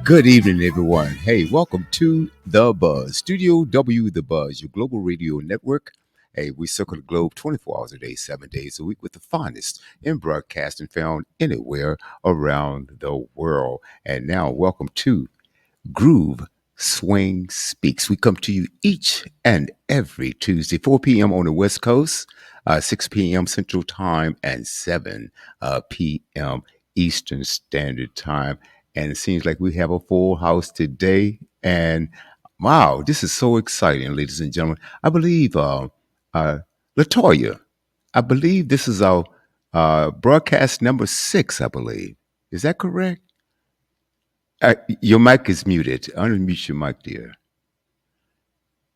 Good evening, everyone. Hey, welcome to The Buzz, Studio W The Buzz, your global radio network. Hey, we circle the globe 24 hours a day, 7 days a week with the finest in broadcasting found anywhere around the world. And now, welcome to Groove Swing Speaks. We come to you each and every Tuesday, 4 p.m. on the West Coast, 6 p.m. Central Time, and 7 p.m. Eastern Standard Time. And it seems like we have a full house today. And wow, this is so exciting, ladies and gentlemen. I believe, uh, Latoya, I believe this is our broadcast number 6, I believe. Is that correct? Your mic is muted. Unmute your mic, dear.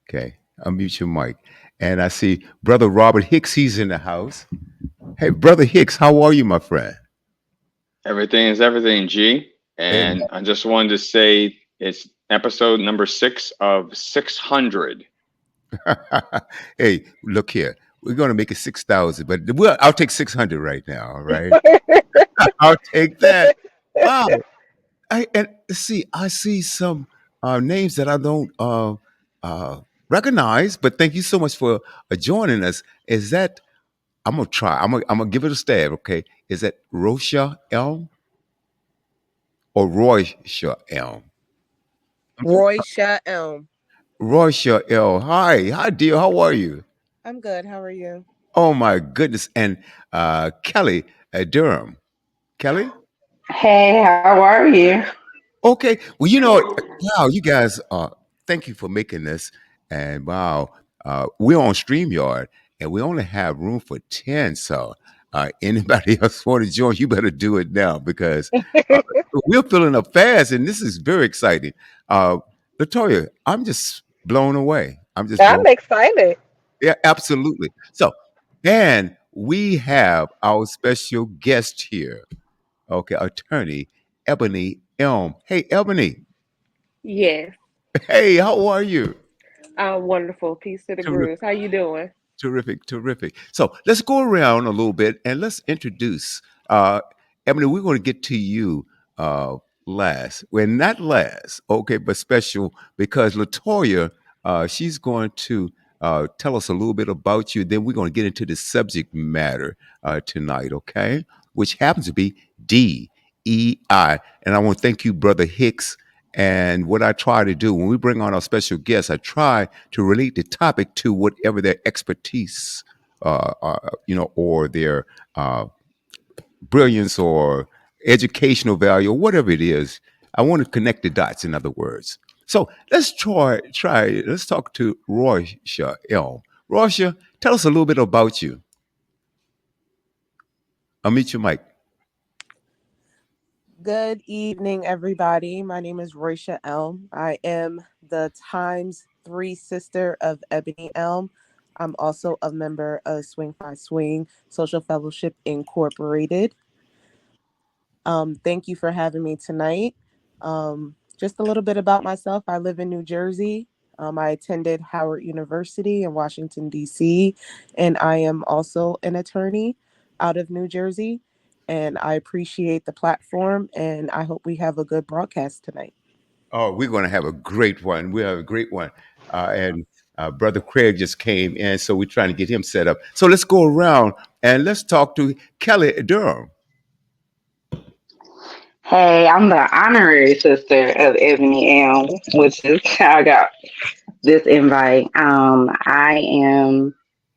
Okay, unmute your mic. And I see Brother Robert Hicks. He's in the house. Hey, Brother Hicks, how are you, my friend? Everything is everything, G. Amen. And I just wanted to say it's episode number 6 of 600. Hey, look here. We're gonna make it 6,000, but I'll take 600 right now. All right, I'll take that. Wow. And see, I see some names that I don't uh, recognize, but thank you so much for joining us. Is that I'm gonna try. I'm gonna give it a stab. Okay, is that Rosha Elm or Roysha Elm? Roy Elm. Roysha Elm. Hi, dear. How are you? I'm good. How are you? Oh my goodness. And Kelly Durham. Kelly. Hey, how are you? Okay. Well, wow, you guys. Thank you for making this. And wow, we're on Streamyard, and we only have room for 10. So, anybody else want to join? You better do it now because we're filling up fast, and this is very exciting. Uh, Latoya, I'm just blown away. I'm just blown. I'm excited. Yeah, absolutely. So, and we have our special guest here. Okay, attorney Ebony Elm. Hey, Ebony. Yes. Hey, how are you? Wonderful. Peace to the Terrific, grooves. How you doing? terrific, terrific. So let's go around a little bit and let's introduce. Ebony, we're going to get to you last. Well, not last, okay, but special because Latoya, she's going to tell us a little bit about you. Then we're going to get into the subject matter tonight, okay? Which happens to be DEI. And I want to thank you, Brother Hicks. And what I try to do when we bring on our special guests, I try to relate the topic to whatever their expertise, or their brilliance or educational value or whatever it is. I want to connect the dots, in other words. So let's try. Let's talk to Roysha Elm. Roysha, tell us a little bit about you. I'll meet your mic. Good evening, everybody. My name is Roysha Elm. I am the times 3 sister of Ebony Elm. I'm also a member of Swing Fi Swing Social Fellowship Incorporated. Thank you for having me tonight. Just a little bit about myself. I live in New Jersey. I attended Howard University in Washington, D.C., and I am also an attorney out of New Jersey. And I appreciate the platform, and I hope we have a good broadcast tonight. Oh, we're going to have a great one. We have a great one. And Brother Craig just came in, so we're trying to get him set up. So let's go around and let's talk to Kelly Durham. Hey, I'm the honorary sister of Ebony Elm, which is how I got this invite. I am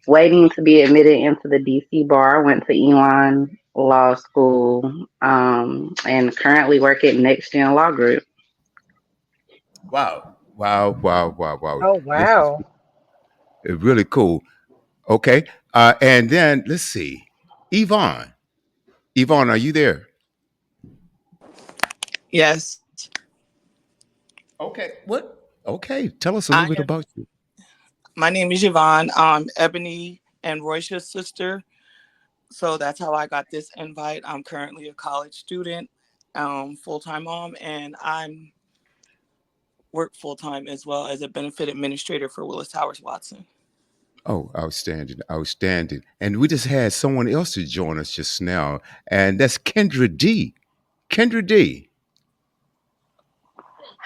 waiting to be admitted into the DC bar. I went to Elon Law School and currently work at Next Gen Law Group. Wow. Wow, wow, wow, wow. Oh, This is wow. really cool. Okay. And then let's see. Yvonne. Yvonne, are you there? Yes, Okay. What? Okay. Tell us a little I bit am. about you. My name is Yvonne. I'm Ebony and Roysha's sister. So that's how I got this invite. I'm currently a college student, full time mom, and I'm work full time as well as a benefit administrator for Willis Towers Watson. Oh, outstanding, outstanding. And we just had someone else to join us just now, and that's Kendra D. Kendra D.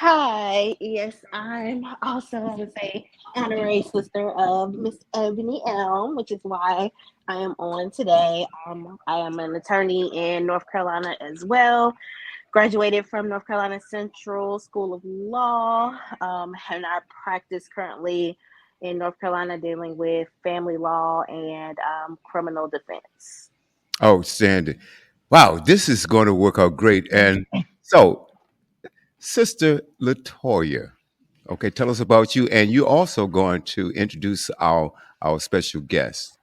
Hi, yes, I'm also, I would say, honorary sister of Miss Ebony Elm, which is why I am on today. I am an attorney in North Carolina as well. Graduated from North Carolina Central School of Law, and I practice currently in North Carolina dealing with family law and criminal defense. Outstanding. Wow, this is going to work out great. And so, Sister Latoya, okay, tell us about you. And you're also going to introduce our special guest.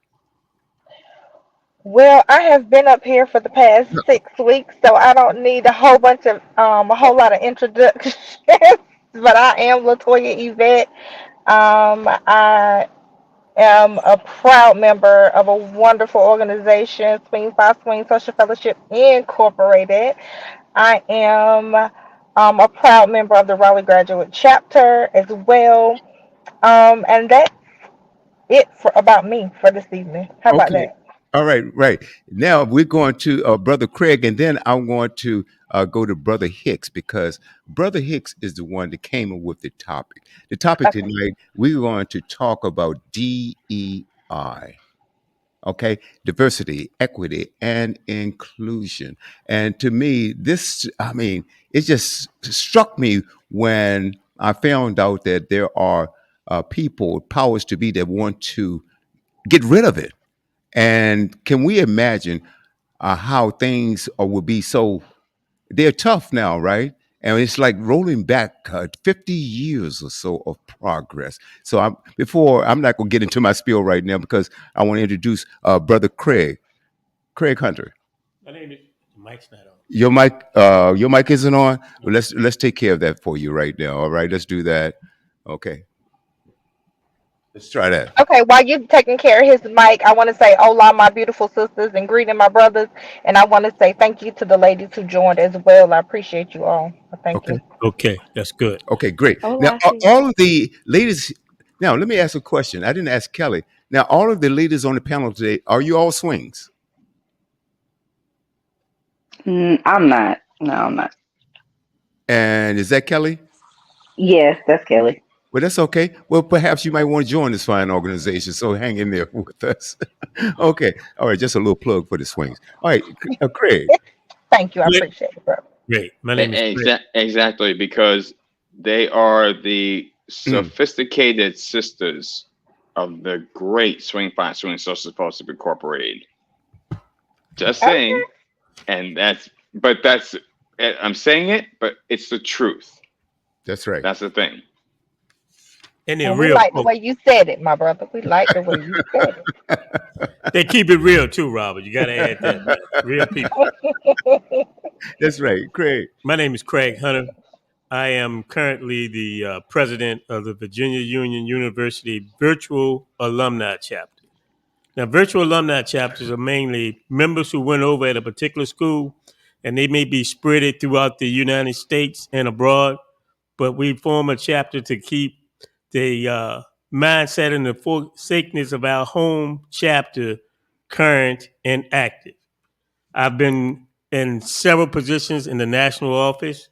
Well, I have been up here for the past 6 weeks, so I don't need a whole lot of introductions. But I am Latoya Yvette. I am a proud member of a wonderful organization, Swing Five Swing Social Fellowship Incorporated. I am a proud member of the Raleigh Graduate Chapter as well. And that's it about me for this evening. How about Okay. that? All right, right. Now we're going to Brother Craig, and then I want to go to Brother Hicks because Brother Hicks is the one that came up with the topic. The topic Okay. tonight, we're going to talk about DEI. Okay, diversity, equity, and inclusion. And to me, it just struck me when I found out that there are people, powers to be, that want to get rid of it. And can we imagine how things will be so they're tough now, right? And it's like rolling back 50 years or so of progress. So I'm not going to get into my spiel right now because I want to introduce Brother Craig Hunter. My name is Mike's not on. Your mic isn't on. Well, let's take care of that for you right now. All right, let's do that. Okay, let's try that. Okay, while you're taking care of his mic, I want to say hola, my beautiful sisters, and greeting my brothers. And I want to say thank you to the ladies who joined as well. I appreciate you all. Thank Okay, you. Okay, that's good. okay, great. Now, Hola, sis. all of the ladies. Now, let me ask a question. I didn't ask Kelly. Now, all of the ladies on the panel today, are you all swings? I'm not. No, I'm not. And is that Kelly? Yes, that's Kelly. Well, that's okay. Well, perhaps you might want to join this fine organization. So hang in there with us. Okay. All right. Just a little plug for the swings. All right. Craig. Thank you. I Great. appreciate it, bro. Great. My name is Craig. Exactly, because they are the Mm, sophisticated sisters of the great Swing Five Swing Social Fellowship Incorporated. Just Okay. saying, and I'm saying it, but it's the truth. that's right. That's the thing. And they're And we real like the folks. way you said it, my brother. We like the way you said They keep it real too, Robert. You got to add that, man. Real people. it. That's right. Craig. My name is Craig Hunter. I am currently the president of the Virginia Union University Virtual Alumni Chapter. Now, virtual alumni chapters are mainly members who went over at a particular school, and they may be spread throughout the United States and abroad, but we form a chapter to keep the mindset and the forsakeness of our home chapter current and active. I've been in several positions in the national office.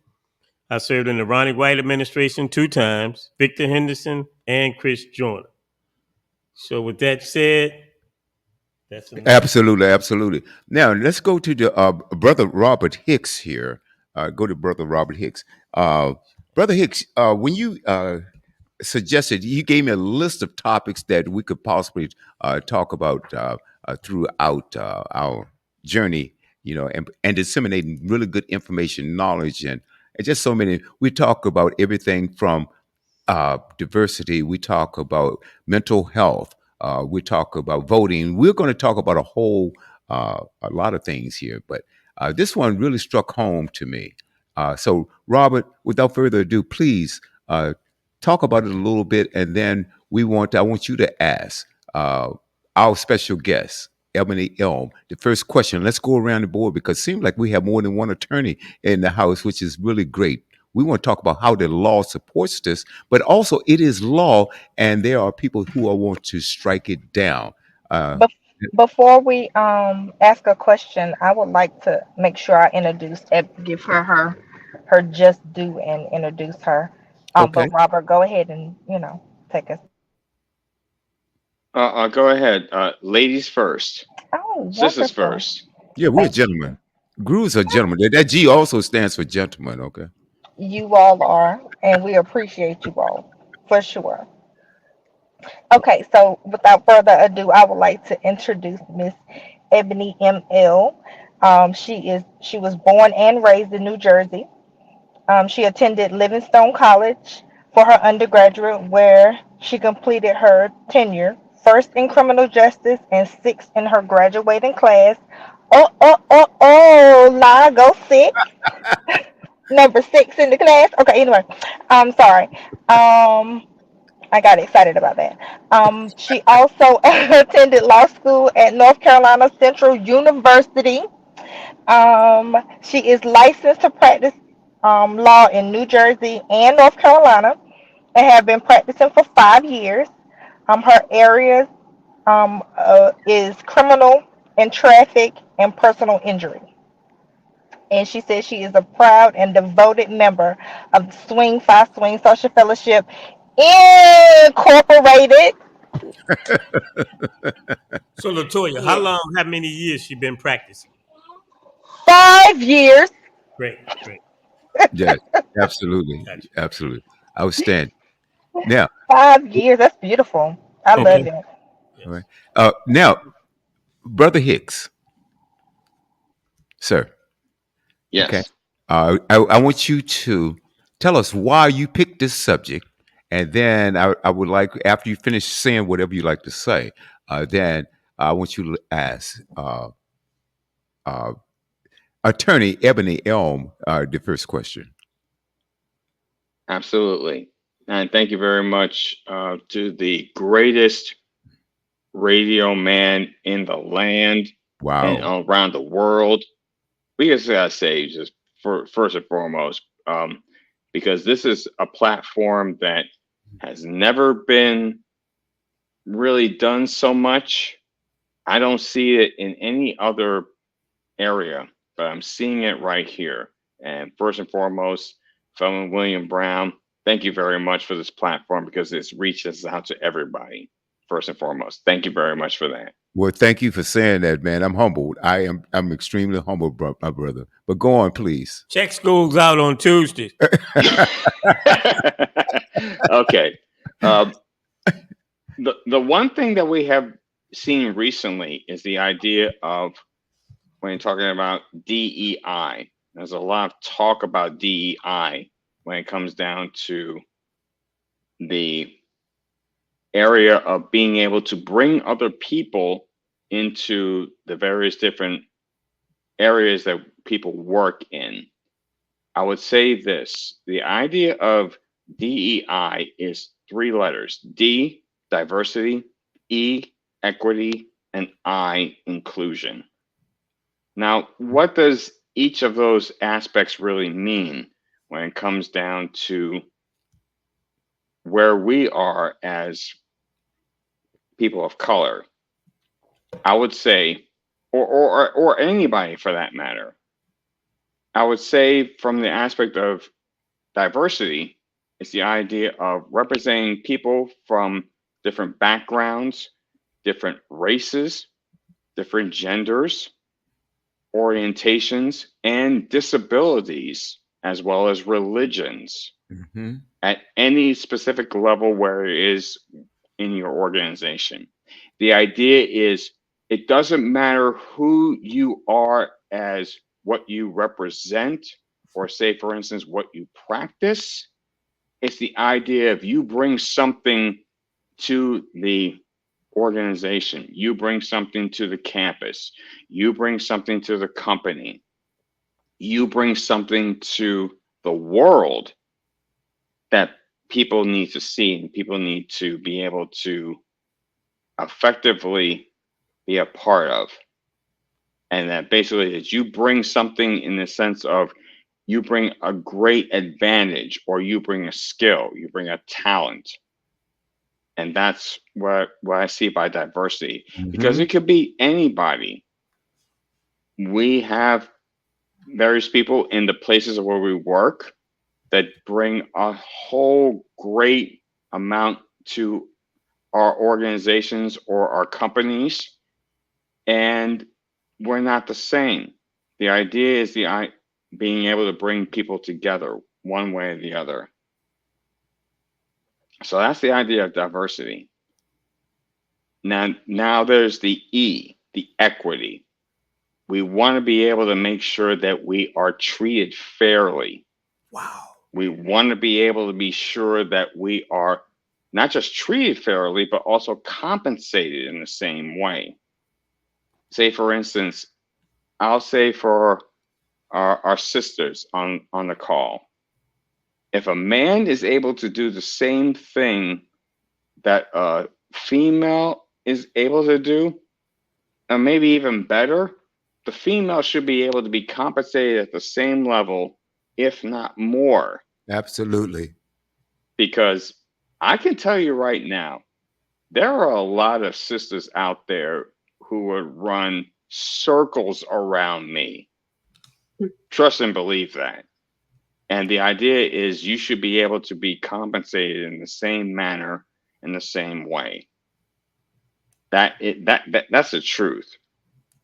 I served in the Ronnie White administration 2 times, Victor Henderson, and Chris Joyner. So, with that said, that's enough. Absolutely. Absolutely. Now, let's go to the Brother Robert Hicks here. Go to Brother Robert Hicks. Brother Hicks, when you suggested, you gave me a list of topics that we could possibly talk about throughout our journey, and disseminating really good information, knowledge, and just so many. We talk about everything from diversity. We talk about mental health. We talk about voting. We're going to talk about a lot of things here, but this one really struck home to me. So, Robert, without further ado, please talk about it a little bit, and then I want you to ask our special guest, Ebony Elm, the first question. Let's go around the board because it seems like we have more than one attorney in the house, which is really great. We want to talk about how the law supports this, but also it is law, and there are people who want to strike it down. Uh, Bef- Before we ask a question, I would like to make sure I give her her just due and introduce her. Okay. But Robert, go ahead and take us. Go ahead. Ladies first. Oh, Sisters wonderful! first. Yeah, we're Thank gentlemen. Grooves are gentlemen. That G also stands for gentleman. Okay. you all are, and we appreciate you all for sure. Okay, so without further ado, I would like to introduce Miss Ebony M.L. She was born and raised in New Jersey. She attended Livingstone College for her undergraduate, where she completed her tenure, first in criminal justice and sixth in her graduating class. La, go six. Number six in the class. Okay, anyway, I'm sorry. I got excited about that. She also attended law school at North Carolina Central University. She is licensed to practice law in New Jersey and North Carolina and have been practicing for 5 years. Her areas is criminal and traffic and personal injury. And she says she is a proud and devoted member of the Swing Five Swing Social Fellowship Incorporated. So Latoya, Yes. how many years she been practicing? 5 years. Great, great. Yes, absolutely. Gotcha. Absolutely. Outstanding. Now, 5 years. That's beautiful. I Okay. love it. all Yes. right. Now, Brother Hicks, sir. Okay. Yes. I want you to tell us why you picked this subject, and then I would like, after you finish saying whatever you like to say, then I want you to ask uh, Attorney Ebony Elm the first question. Absolutely. And thank you very much to the greatest radio man in the land and Wow. around the world. We just gotta say, just for first and foremost, because this is a platform that has never been really done so much. I don't see it in any other area, but I'm seeing it right here. And first and foremost, Felon William Brown, thank you very much for this platform because it's reaches out to everybody. First and foremost, thank you very much for that. Well, thank you for saying that, man. I'm humbled. I'm extremely humbled, my brother. But go on, please. Check schools out on Tuesdays. Okay. The one thing that we have seen recently is the idea of when you're talking about DEI. There's a lot of talk about DEI when it comes down to the area of being able to bring other people into the various different areas that people work in. I would say this, the idea of DEI is three letters: D, diversity; E, equity; and I, inclusion. Now, what does each of those aspects really mean when it comes down to where we are as people of color? I would say, or anybody for that matter, I would say from the aspect of diversity, it's the idea of representing people from different backgrounds, different races, different genders, orientations, and disabilities, as well as religions Mm-hmm. at any specific level where it is in your organization. The idea is it doesn't matter who you are as what you represent, or say, for instance, what you practice. It's the idea of you bring something to the organization, you bring something to the campus, you bring something to the company, you bring something to the world that people need to see and people need to be able to effectively be a part of. And that basically is you bring something in the sense of you bring a great advantage, or you bring a skill, you bring a talent. And that's what I see by diversity, because Mm-hmm. it could be anybody. We have various people in the places where we work that bring a whole great amount to our organizations or our companies, and we're not the same. The idea is being able to bring people together one way or the other. So that's the idea of diversity. Now there's the E, the equity. We want to be able to make sure that we are treated fairly. Wow. We want to be able to be sure that we are not just treated fairly, but also compensated in the same way. Say, for instance, I'll say for our sisters on the call, if a man is able to do the same thing that a female is able to do, and maybe even better, the female should be able to be compensated at the same level, if not more. Absolutely. Because I can tell you right now, there are a lot of sisters out there who would run circles around me. Trust and believe that. And the idea is you should be able to be compensated in the same manner, in the same way. That's the truth.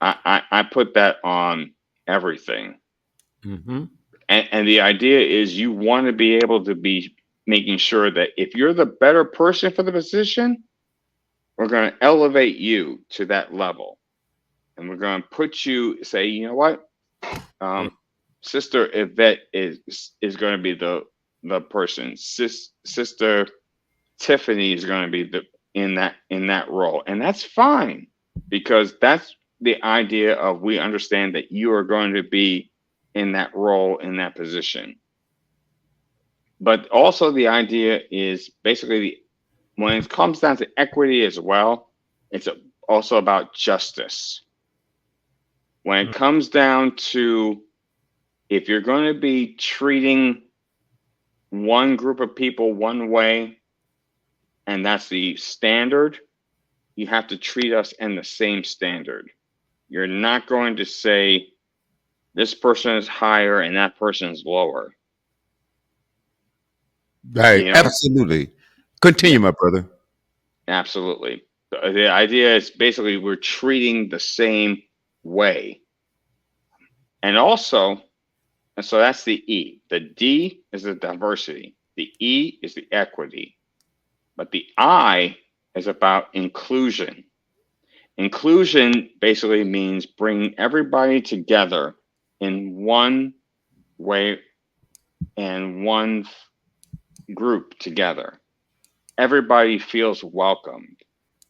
I put that on everything. Mm-hmm. And the idea is you want to be able to be making sure that if you're the better person for the position, we're going to elevate you to that level. And we're going to put you, say, you know what? Sister Yvette is going to be the person. Sister Tiffany is going to be in that role. And that's fine, because that's the idea of, we understand that you are going to be in that role, in that position. But also the idea is basically, when it comes down to equity as well, it's also about justice. When it comes down to, if you're going to be treating one group of people one way, and that's the standard, you have to treat us in the same standard. You're not going to say this person is higher and that person is lower. Right. You know? Absolutely. Continue, my brother. Absolutely. The idea is basically we're treating the same way. And also, and so that's the E. The D is the diversity. The E is the equity. But the I is about inclusion. Inclusion basically means bringing everybody together in one way and one group together. Everybody feels welcomed.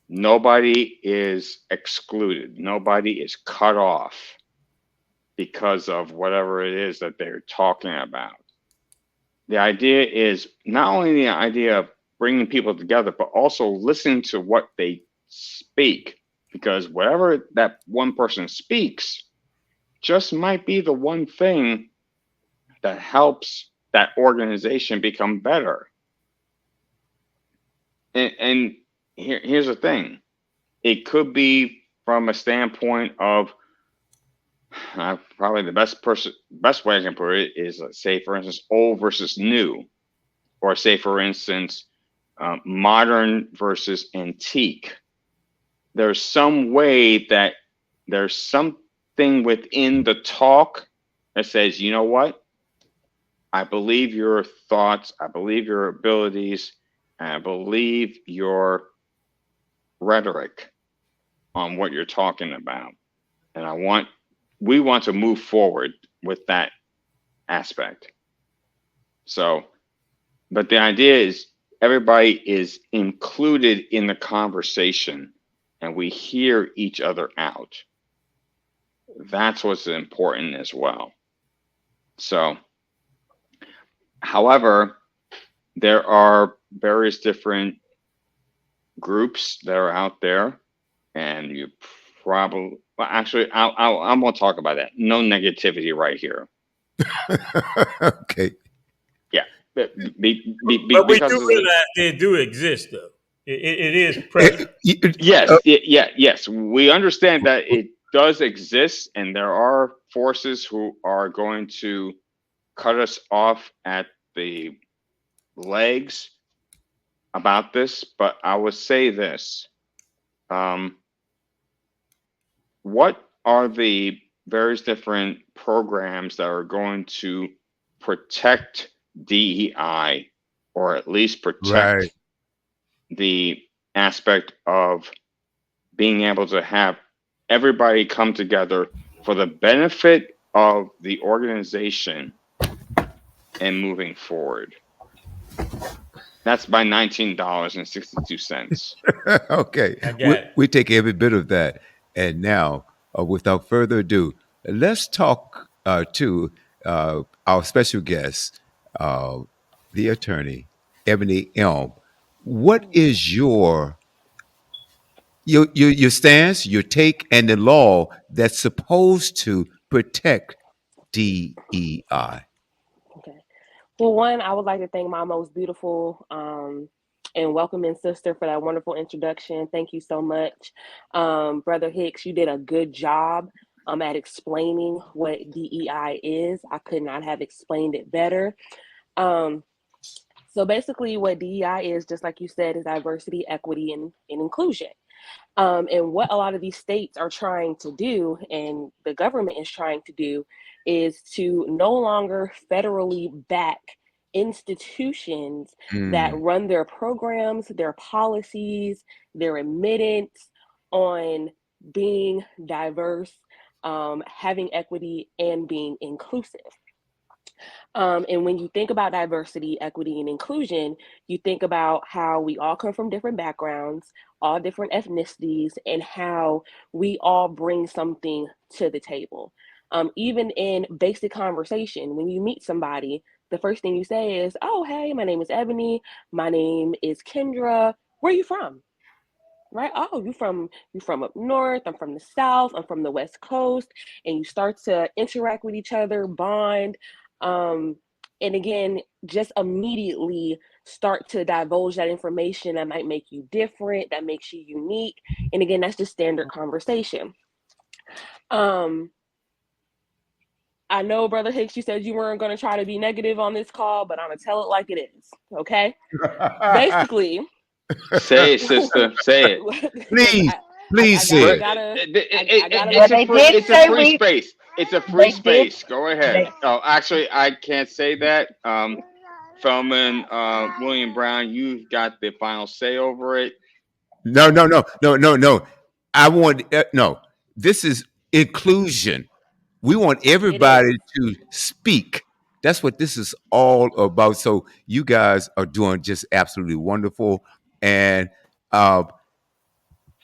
Nobody is excluded. Nobody is cut off because of whatever it is that they're talking about. The idea is not only the idea of bringing people together, but also listening to what they speak, because whatever that one person speaks just might be the one thing that helps that organization become better. And here's the thing. It could be from a standpoint of, probably the best way I can put it is, say, for instance, old versus new, or say, for instance, modern versus antique. There's some way that there's something within the talk that says, you know what? I believe your thoughts, I believe your abilities, and I believe your rhetoric on what you're talking about. And we want to move forward with that aspect. So, but the idea is everybody is included in the conversation and we hear each other out. That's what's important as well. So, however, there are various different groups that are out there, and you probably, well, actually, I'm going to talk about that. No negativity right here. Okay. Yeah. But we do realize they do exist, though. It is present. Yes. Yes. We understand that it does exist, and there are forces who are going to cut us off at the legs about this, but I would say this. What are the various different programs that are going to protect DEI, or at least protect Right. the aspect of being able to have everybody come together for the benefit of the organization and moving forward? That's my $19.62. Okay. I got it. We take every bit of that. And now, without further ado, let's talk to our special guest, the attorney, Ebony Elm. What is your stance, your take, and the law that's supposed to protect DEI? Okay. Well, one, I would like to thank my most beautiful and welcoming sister for that wonderful introduction. Thank you so much. Brother Hicks, you did a good job at explaining what DEI is. I could not have explained it better. So basically what DEI is, just like you said, is diversity, equity, and inclusion. And what a lot of these states are trying to do, and the government is trying to do, is to no longer federally back institutions that Mm, run their programs, their policies, their admittance on being diverse, having equity, and being inclusive. And when you think about diversity, equity, and inclusion, you think about how we all come from different backgrounds, all different ethnicities, and how we all bring something to the table. Even in basic conversation, when you meet somebody, the first thing you say is, "Oh, hey, my name is Ebony. My name is Kendra. Where are you from?" Right? "Oh, you from up north. I'm from the south. I'm from the West Coast." And you start to interact with each other, bond, um, and again, just immediately start to divulge that information that might make you different, that makes you unique. And again, that's just standard conversation. Um, I know, Brother Hicks, you said you weren't going to try to be negative on this call, but I'm going to tell it like it is. Okay? Basically, Say it, sister. Say it. because please, I please say gotta, it. I gotta Well, It's make a they free. did It's a say free space. It's a free they did, space. Go ahead. they, Oh, actually, I can't say that. Feldman, William Brown, you've got the final say over it. No, no, no, no, no, no. I want no. This is inclusion. We want it is. everybody to speak. That's what this is all about. So you guys are doing just absolutely wonderful, and uh,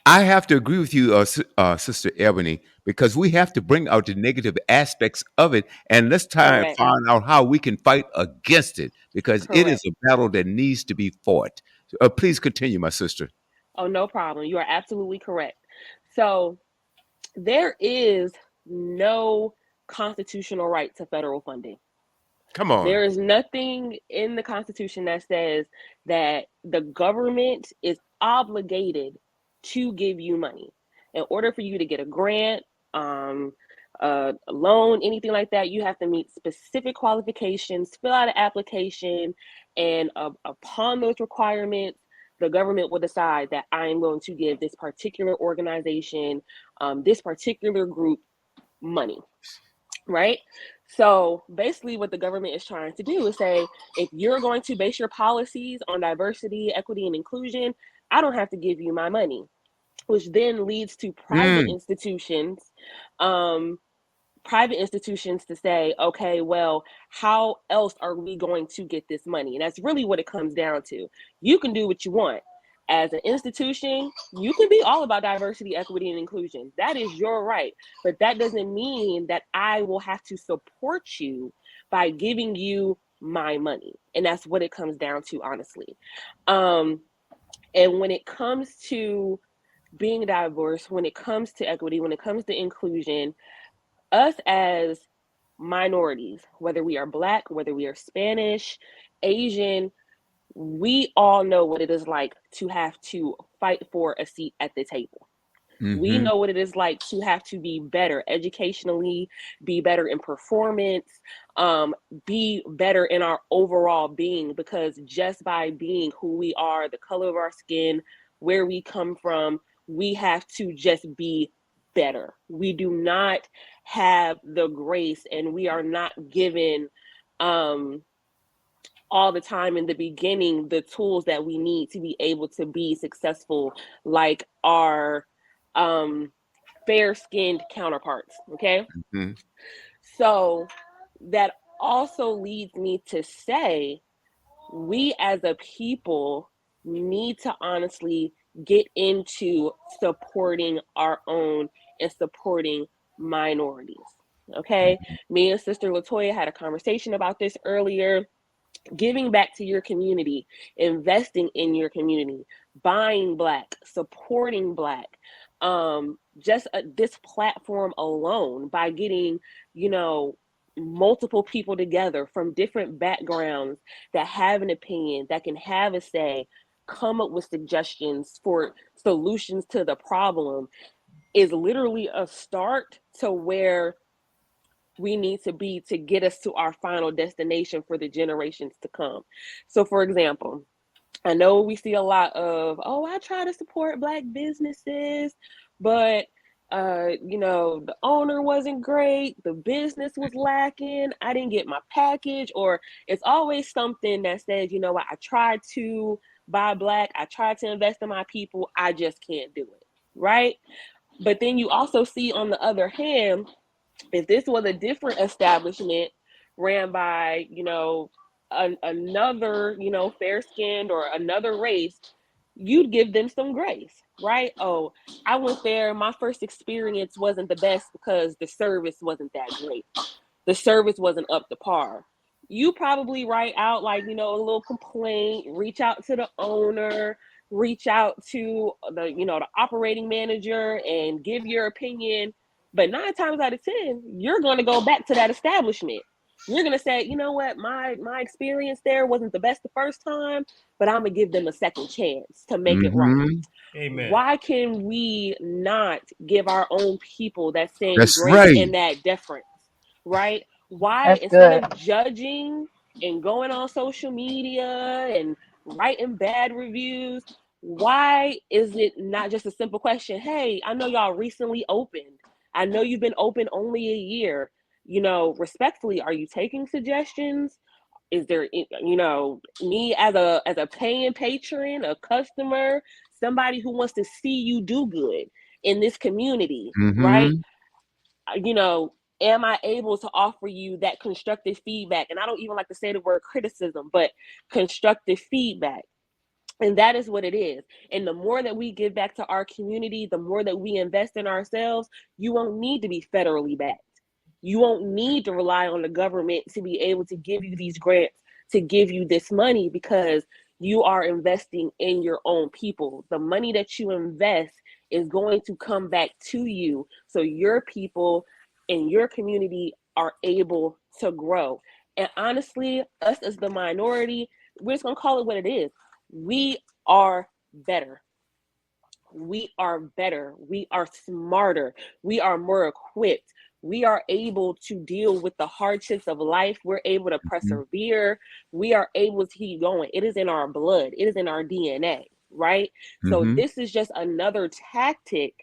I have to agree with you, Sister Ebony, because we have to bring out the negative aspects of it, and let's try and Correct. find out how we can fight against it, because it is Correct. a battle that needs to be fought. Please continue, my sister. Oh, no problem. You are absolutely correct. So there is no constitutional right to federal funding. Come on. There is nothing in the Constitution that says that the government is obligated to give you money. In order for you to get a grant, um, a loan, anything like that, you have to meet specific qualifications, fill out an application, and upon those requirements, the government will decide that I am going to give this particular organization, this particular group money, right? So basically, what the government is trying to do is say, if you're going to base your policies on diversity, equity, and inclusion, I don't have to give you my money, which then leads to Mm, um, private institutions to say, okay, well, how else are we going to get this money? And that's really what it comes down to. You can do what you want. As an institution, you can be all about diversity, equity, and inclusion. That is your right. But that doesn't mean that I will have to support you by giving you my money. And that's what it comes down to, honestly. Um, and when it comes to being diverse, when it comes to equity, when it comes to inclusion, us as minorities, whether we are Black, whether we are Spanish, Asian, we all know what it is like to have to fight for a seat at the table. We Mm-hmm. know what it is like to have to be better educationally, be better in performance, be better in our overall being, because just by being who we are, the color of our skin, where we come from, we have to just be better. We do not have the grace, and we are not given all the time in the beginning the tools that we need to be able to be successful like our fair-skinned counterparts. Okay, Mm-hmm. so that also leads me to say we as a people need to honestly get into supporting our own and supporting minorities. Okay, me and Sister Latoya had a conversation about this earlier. Giving back to your community, investing in your community, buying Black, supporting Black. Just this platform alone, by getting, you know, multiple people together from different backgrounds that have an opinion, that can have a say, come up with suggestions for solutions to the problem, is literally a start to where we need to be to get us to our final destination for the generations to come. So, for example, I know we see a lot of, oh, I try to support Black businesses, but the owner wasn't great, the business was lacking, I didn't get my package, or it's always something that says, you know what, I tried to buy Black, I tried to invest in my people, I just can't do it, right? But then you also see, on the other hand, if this was a different establishment ran by, another, fair skinned or another race, you'd give them some grace, right? Oh, I went there, my first experience wasn't the best because the service wasn't that great. The service wasn't up to par. You probably write out like, a little complaint, reach out to the owner, reach out to the operating manager and give your opinion. But 9 times out of 10, you're going to go back to that establishment. You're going to say, you know what, my experience there wasn't the best the first time, but I'm going to give them a second chance to make it right. Mm-hmm. Amen. Why can we not give our own people that same That's grace right. and that deference, right? Why, That's instead good. of judging and going on social media and writing bad reviews, why is it not just a simple question? Hey, I know y'all recently opened. I know you've been open only a year. Respectfully, are you taking suggestions? Is there, me as a paying patron, a customer, somebody who wants to see you do good in this community, right? Mm-hmm. Am I able to offer you that constructive feedback? And I don't even like to say the word criticism, but constructive feedback. And that is what it is. And the more that we give back to our community, the more that we invest in ourselves, you won't need to be federally backed. You won't need to rely on the government to be able to give you these grants, to give you this money, because you are investing in your own people. The money that you invest is going to come back to you, so your people in your community are able to grow. And honestly, us as the minority, we're just going to call it what it is. We are better. We are better. We are smarter. We are more equipped. We are able to deal with the hardships of life. We're able to persevere. We are able to keep going. It is in our blood. It is in our DNA, right? So Mm-hmm. this is just another tactic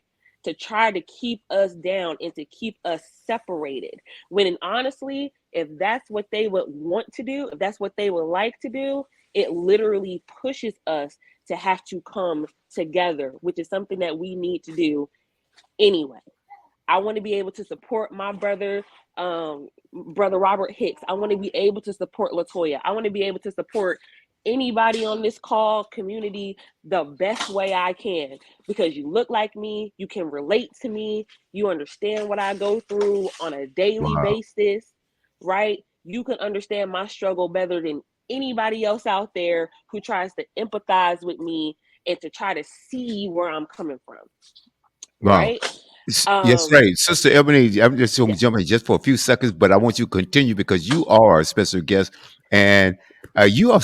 to try to keep us down and to keep us separated. When honestly, if that's what they would want to do, if that's what they would like to do, it literally pushes us to have to come together, which is something that we need to do anyway. I want to be able to support my brother, brother Robert Hicks. I want to be able to support Latoya. I want to be able to support anybody on this call community the best way I can, because you look like me, you can relate to me, you understand what I go through on a daily Wow. basis, right? You can understand my struggle better than anybody else out there who tries to empathize with me and to try to see where I'm coming from, Wow. right? Yes, Um, right. Sister Ebony, I'm just going to yes. jump in just for a few seconds, but I want you to continue because you are a special guest and you are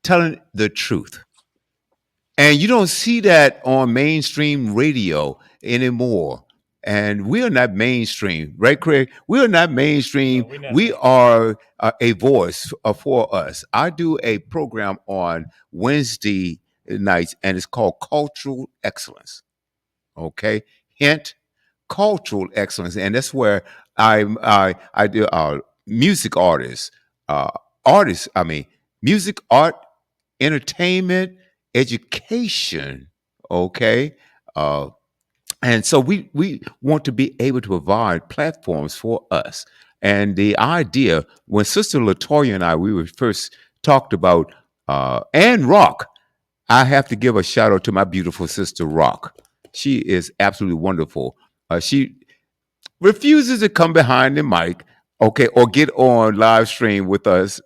telling the truth. And you don't see that on mainstream radio anymore. And we are not mainstream, right, Craig? We are not No, mainstream. we're not We main. are a voice for us. I do a program on Wednesday nights, and it's called Cultural Excellence. Okay, hint, cultural excellence, and that's where I do music artists, uh, artists. I mean, music, art, entertainment, education. Okay, uh, and so we want to be able to provide platforms for us. And the idea when Sister Latoya and I we were first talked about and rock, I have to give a shout out to my beautiful sister Rock. She is absolutely wonderful. She refuses to come behind the mic, okay, or get on live stream with us,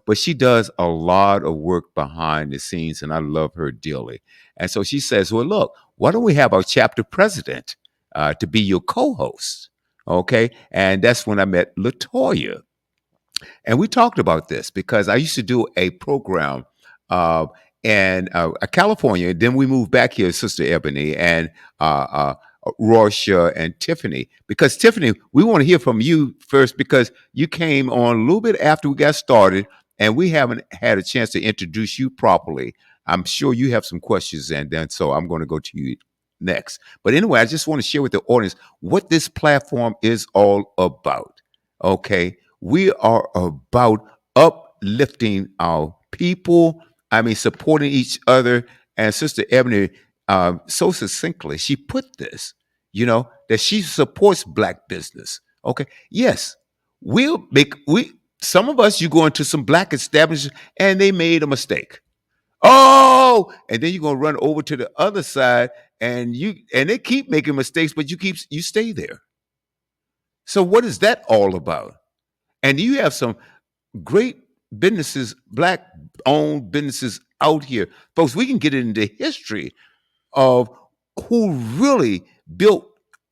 but she does a lot of work behind the scenes, and I love her dearly. And so she says, well, look, why don't we have our chapter president to be your co-host? Okay. And that's when I met Latoya. And we talked about this because I used to do a program uh, in California. Then we moved back here, Sister Ebony and Rorsha and Tiffany. Because Tiffany, we want to hear from you first because you came on a little bit after we got started, and we haven't had a chance to introduce you properly. I'm sure you have some questions, and then so I'm going to go to you next. But anyway, I just want to share with the audience what this platform is all about. Okay, we are about uplifting our people. I mean, supporting each other. And Sister Ebony, so succinctly, she put this, that she supports Black business. Okay. Yes, we, some of us, you go into some Black establishments and they made a mistake. Oh, and then you're going to run over to the other side and they keep making mistakes, but you stay there. So what is that all about? And you have some great businesses, Black owned businesses out here. Folks, we can get into history of who really built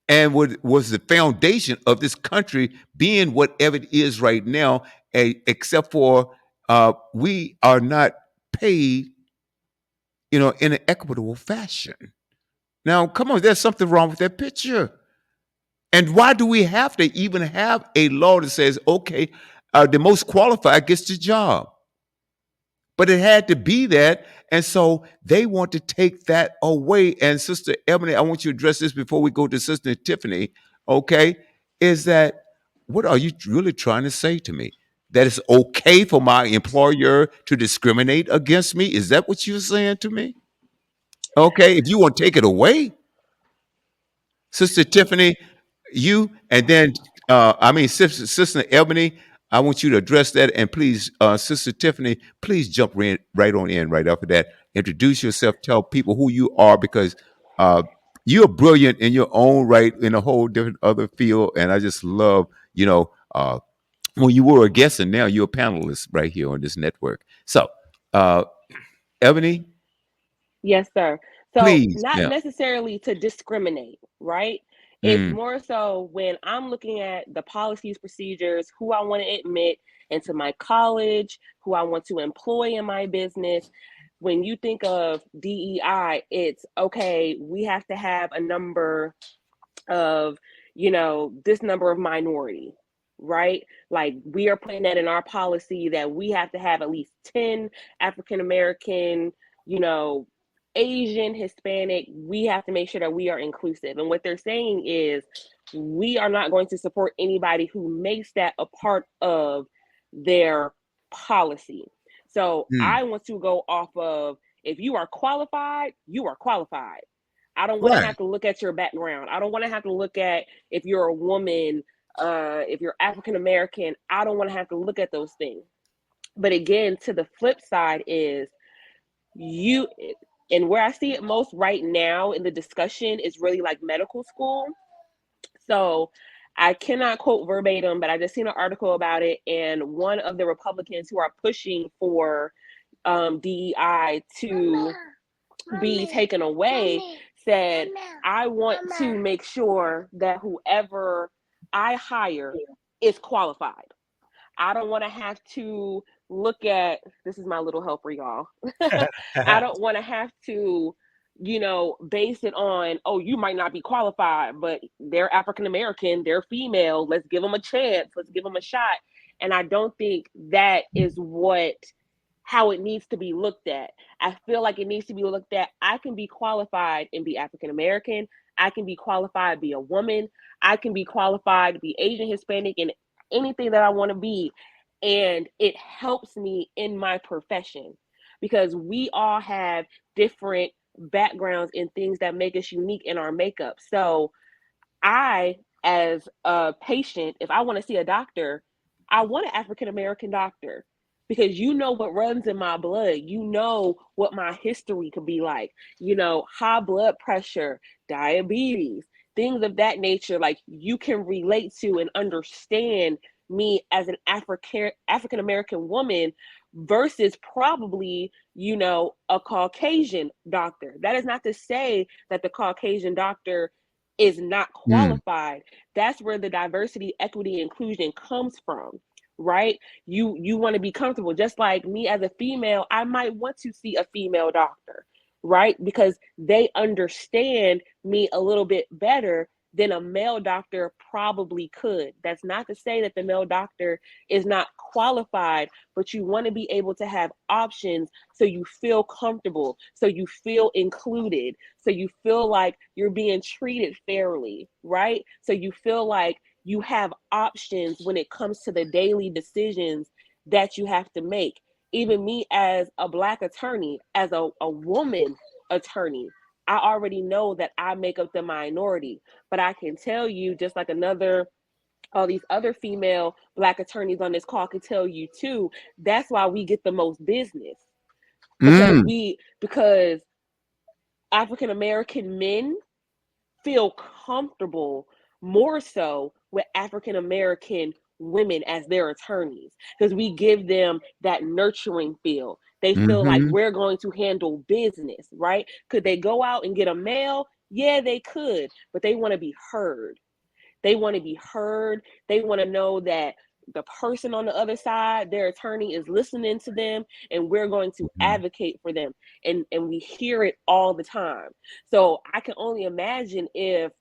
and was the foundation of this country being whatever it is right now, except for we are not paid, in an equitable fashion. Now, come on, there's something wrong with that picture. And why do we have to even have a law that says, okay, the most qualified gets the job? But it had to be that. And so they want to take that away. And Sister Ebony, I want you to address this before we go to Sister Tiffany. Okay. Is that what are you really trying to say to me? That it's okay for my employer to discriminate against me? Is that what you're saying to me? Okay. If you want to take it away, Sister Tiffany, you, and then Sister Ebony, I want you to address that, and please, Sister Tiffany, please jump right on in right after that. Introduce yourself, tell people who you are, because uh, you're brilliant in your own right in a whole different other field, and I just love, when you were a guest, and now you're a panelist right here on this network. So, uh, Ebony, Yes, sir. So, please, not yeah. necessarily to discriminate, right? It's Mm, more so when I'm looking at the policies, procedures, who I want to admit into my college, who I want to employ in my business. When you think of DEI, it's okay, we have to have a number of, this number of minority, right? Like we are putting that in our policy that we have to have at least 10 African American, you know, Asian, Hispanic. We have to make sure that we are inclusive. And what they're saying is we are not going to support anybody who makes that a part of their policy. So mm, I want to go off of if you are qualified, you are qualified. I don't want to right. have to look at your background. I don't want to have to look at if you're a woman, if you're African American. I don't want to have to look at those things. But again, to the flip side is you, and where I see it most right now in the discussion is really like medical school. So I cannot quote verbatim, but I just seen an article about it, and one of the Republicans who are pushing for DEI to be taken away said, I want to make sure that whoever I hire is qualified. I don't want to have to look at, this is my little helper, y'all. I don't want to have to, base it on, oh, you might not be qualified, but they're African American, they're female. Let's give them a chance. Let's give them a shot. And I don't think that is how it needs to be looked at. I feel like it needs to be looked at. I can be qualified and be African American. I can be qualified to be a woman. I can be qualified to be Asian, Hispanic, and anything that I want to be. And it helps me in my profession because we all have different backgrounds and things that make us unique in our makeup. So I, as a patient, if I want to see a doctor, I want an African American doctor because you know what runs in my blood. You know what my history could be like, high blood pressure, diabetes, things of that nature. Like you can relate to and understand me as an African American woman versus probably, a Caucasian doctor. That is not to say that the Caucasian doctor is not Mm. qualified. That's where the diversity, equity, inclusion comes from, right? You want to be comfortable. Just like me as a female, I might want to see a female doctor, right? Because they understand me a little bit better than a male doctor probably could. That's not to say that the male doctor is not qualified, but you want to be able to have options so you feel comfortable, so you feel included, so you feel like you're being treated fairly, right? So you feel like you have options when it comes to the daily decisions that you have to make. Even me as a Black attorney, as a woman attorney, I already know that I make up the minority, but I can tell you, just like all these other female Black attorneys on this call can tell you too, that's why we get the most business because Mm. because African American men feel comfortable more so with African American women as their attorneys because we give them that nurturing feel. They feel like Hmm. we're going to handle business, right? Could they go out and get a male? Yeah, they could, but they want to be heard. They want to be heard. They want to know that the person on the other side, their attorney, is listening to them and we're going to advocate for them. And we hear it all the time. So I can only imagine if,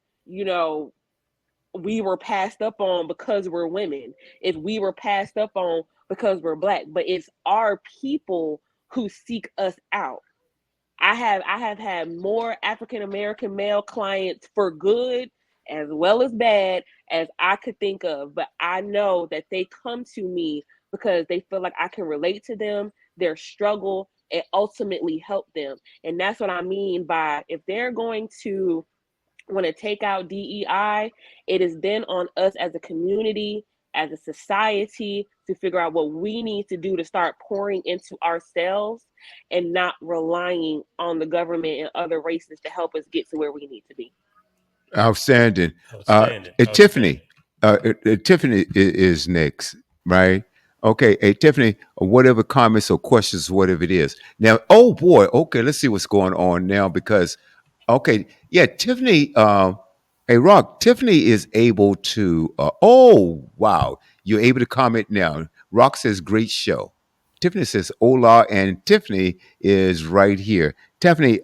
we were passed up on because we're women, if we were passed up on because we're Black, but it's our people who seek us out. I have had more African American male clients for good as well as bad as I could think of, but I know that they come to me because they feel like I can relate to them, their struggle, and ultimately help them. And that's what I mean by if they're going to want to take out DEI, it is then on us as a community, as a society, to figure out what we need to do to start pouring into ourselves and not relying on the government and other races to help us get to where we need to be. Outstanding. Outstanding. Tiffany. Tiffany is next, right? Okay. Hey, Tiffany, whatever comments or questions, whatever it is. Now, oh boy. Okay. Let's see what's going on now because, okay. Yeah. Tiffany, hey, Rock, Tiffany is able to, oh, wow. You're able to comment now. Rock says, great show. Tiffany says, hola. And Tiffany is right here. Tiffany,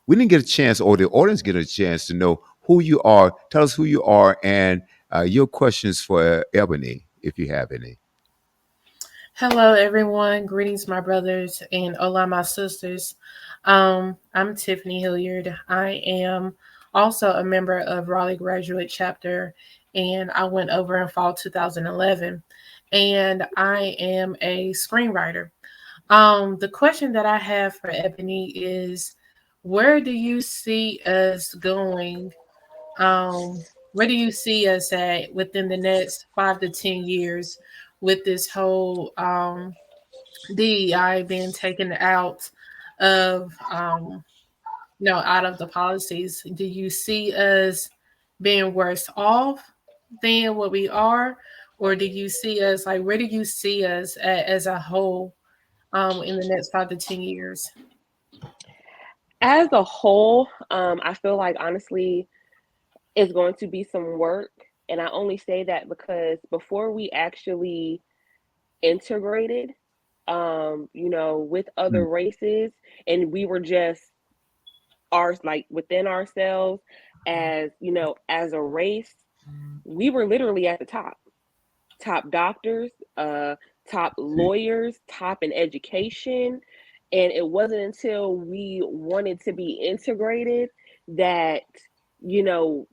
we didn't get a chance, or the audience get a chance to know who you are. Tell us who you are and your questions for Ebony, if you have any. Hello, everyone. Greetings, my brothers, and hola, my sisters. I'm Tiffany Hilliard. I am also a member of Raleigh Graduate Chapter, and I went over in fall 2011. And I am a screenwriter. The question that I have for Ebony is, where do you see us going? Where do you see us at within the next 5 to 10 years with this whole DEI being taken out of out of the policies? Do you see us being worse off than what we are, or do you see us where do you see us as a whole in the next 5 to 10 years? As a whole, I feel like honestly, it's going to be some work. And I only say that because before we actually integrated, with other races, and we were just like within ourselves as as a race, we were literally at the top doctors, top lawyers, top in education. And it wasn't until we wanted to be integrated that, you know,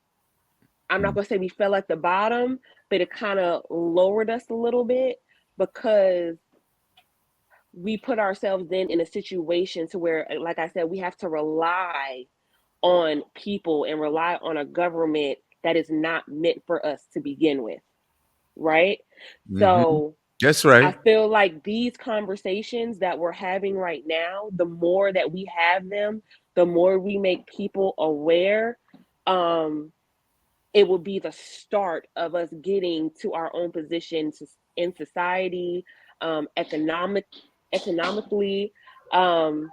I'm not going to say we fell at the bottom, but it kind of lowered us a little bit because we put ourselves then in a situation to where, like I said, we have to rely on people and rely on a government that is not meant for us to begin with, right? Mm-hmm. So That's I right. feel like these conversations that we're having right now, the more that we have them, the more we make people aware, um, it will be the start of us getting to our own position in society, economically. Um,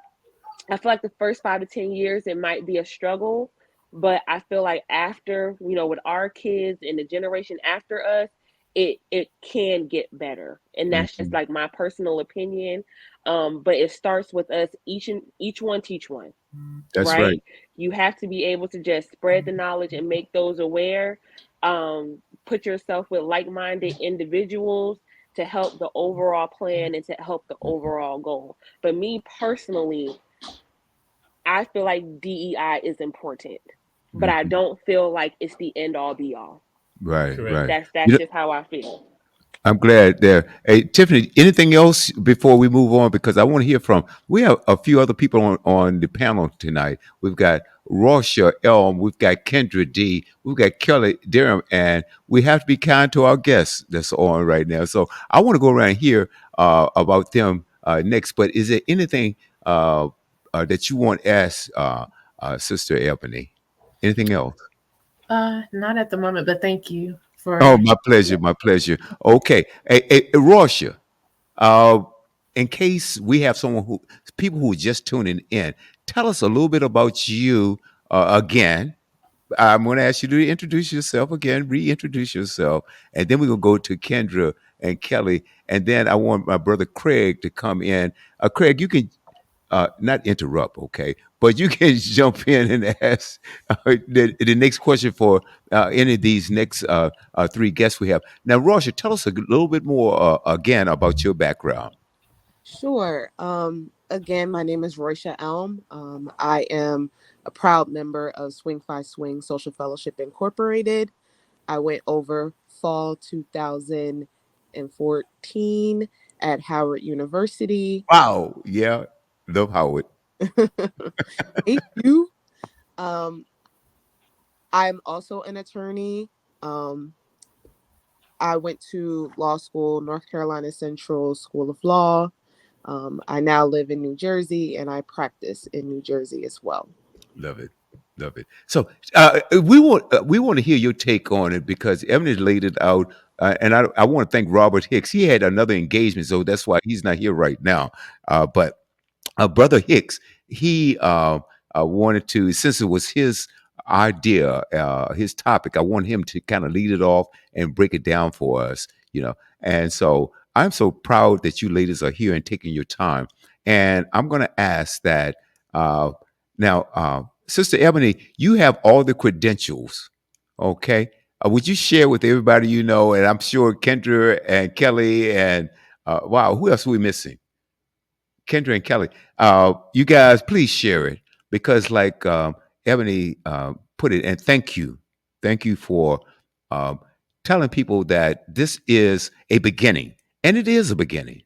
I feel like the first 5 to 10 years it might be a struggle, but I feel like after, with our kids and the generation after us, it can get better. And that's just Mhm. like my personal opinion. But it starts with us each one teach one, That's right? right. You have to be able to just spread the knowledge and make those aware. Put yourself with like-minded individuals to help the overall plan and to help the overall goal. But me personally, I feel like DEI is important, but I Mhm. don't feel like it's the end all be all. Right, Correct. right. That's You just how I feel. I'm glad there. Hey, Tiffany, anything else before we move on? Because I want to hear from, we have a few other people on the panel tonight. We've got Rosha Elm, we've got Kendra D, we've got Kelly Durham, and we have to be kind to our guests that's on right now. So I want to go around here about them next. But is there anything that you want to ask Sister Ebony? Anything else? Not at the moment, but thank you Oh, for. my pleasure, my pleasure. Okay. Hey, Rosha, Uh, in case we have people who are just tuning in, tell us a little bit about you again. I'm going to ask you to introduce yourself again, reintroduce yourself, and then we're going to go to Kendra and Kelly, and then I want my brother Craig to come in. Craig, you can not interrupt, okay, but you can jump in and ask the next question for any of these next three guests we have. Now, Rosha, tell us a little bit more again about your background. Sure. Again, my name is Roysha Elm. I am a proud member of Swing Fi Swing Social Fellowship Incorporated. I went over fall 2014 at Howard University. Wow. Yeah. Love Howard. Thank you. Um, I'm also an attorney. Um, I went to law school, North Carolina Central School of Law. I now live in New Jersey and I practice in New Jersey as well. Love it. Love it. So we want to hear your take on it because Evan has laid it out. And I want to thank Robert Hicks. He had another engagement, so that's why he's not here right now. But Brother Hicks, he wanted to, since it was his idea, his topic, I want him to kind of lead it off and break it down for us. And so I'm so proud that you ladies are here and taking your time. And I'm going to ask that now, Sister Ebony, you have all the credentials, okay? Would you share with everybody you know? And I'm sure Kendra and Kelly and wow, who else are we missing? Kendra and Kelly, you guys, please share it because, like Ebony put it, and thank you for um, telling people that this is a beginning, and it is a beginning.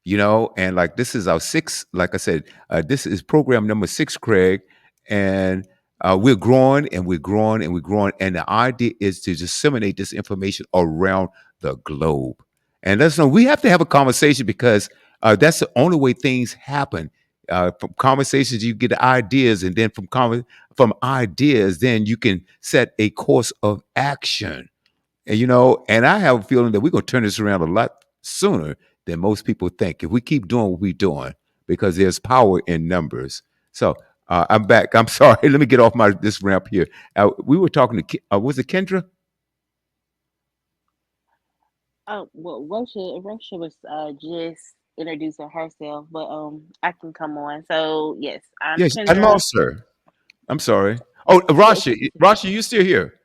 And like this is our sixth, like I said, this is program number 6, Craig, and we're growing and we're growing and we're growing, and the idea is to disseminate this information around the globe. And let's know we have to have a conversation because that's the only way things happen. From conversations, you get ideas, and then from ideas, then you can set a course of action. And I have a feeling that we're going to turn this around a lot sooner than most people think if we keep doing what we're doing because there's power in numbers. So I'm back. I'm sorry. Let me get off this ramp here. We were talking to was it Kendra? Oh well, Rosha was just introducing herself, but I can come on. So yes, I'm Yes, I'm Kendra. all, sir. I'm sorry. Oh, Yes, Rasha, you still here?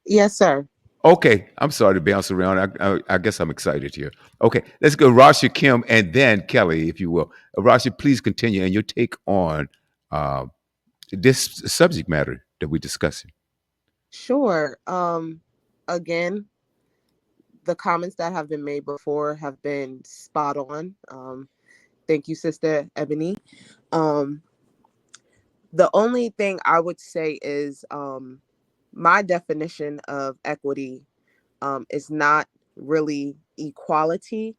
Yes, sir. Okay, I'm sorry to bounce around. I guess I'm excited here. Okay, let's go, Rasha, Kim, and then Kelly, if you will. Rasha, please continue and your take on uh, this subject matter that we're discussing. Sure. Again, the comments that have been made before have been spot on. Thank you, Sister Ebony. Um, the only thing I would say is my definition of equity is not really equality.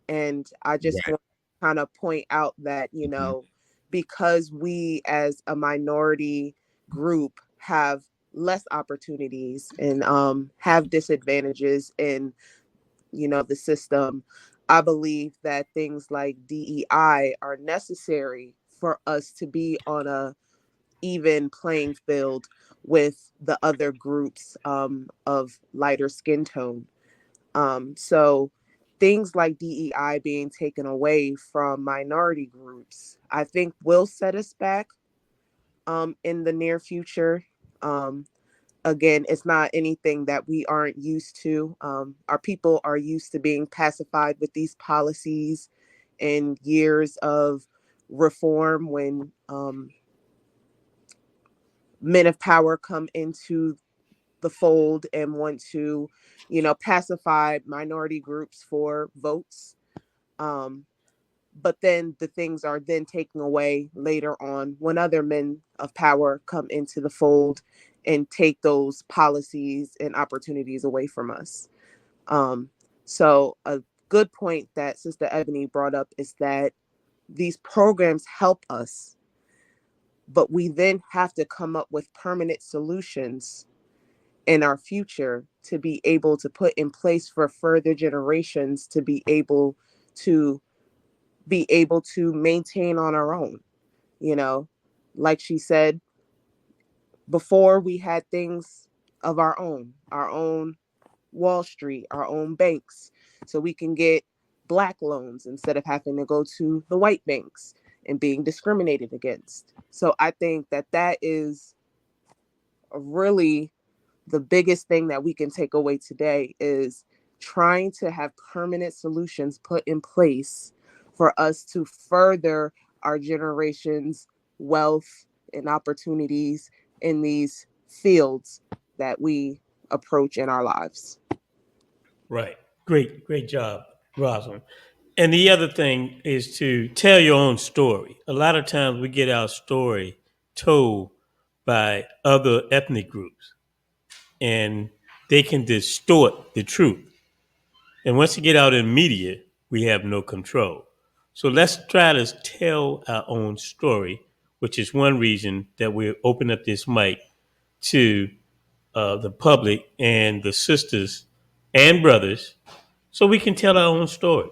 And I just Right. want to kind of point out that, Mhm. because we as a minority group have less opportunities and have disadvantages in, the system, I believe that things like DEI are necessary for us to be on a even playing field with the other groups of lighter skin tone. So things like DEI being taken away from minority groups, I think will set us back in the near future. Um, Again, it's not anything that we aren't used to. Our people are used to being pacified with these policies and years of reform when men of power come into the fold and want to, pacify minority groups for votes. Um, but then the things are then taken away later on when other men of power come into the fold and take those policies and opportunities away from us. Um, so a good point that Sister Ebony brought up is that these programs help us, but we then have to come up with permanent solutions in our future to be able to put in place for further generations to to be able to maintain on our own. you know like she said before, we had things of our own Wall Street, our own banks, so we can get black loans instead of having to go to the white banks and being discriminated against. So I think that that is really the biggest thing that we can take away today is trying to have permanent solutions put in place for us to further our generation's wealth and opportunities in these fields that we approach in our lives. Right. Great job, Rosalind. And the other thing is to tell your own story. A lot of times we get our story told by other ethnic groups, and they can distort the truth. And once you get out in media, we have no control. So let's try to tell our own story, which is one reason that we open up this mic to the public and the sisters and brothers so we can tell our own stories.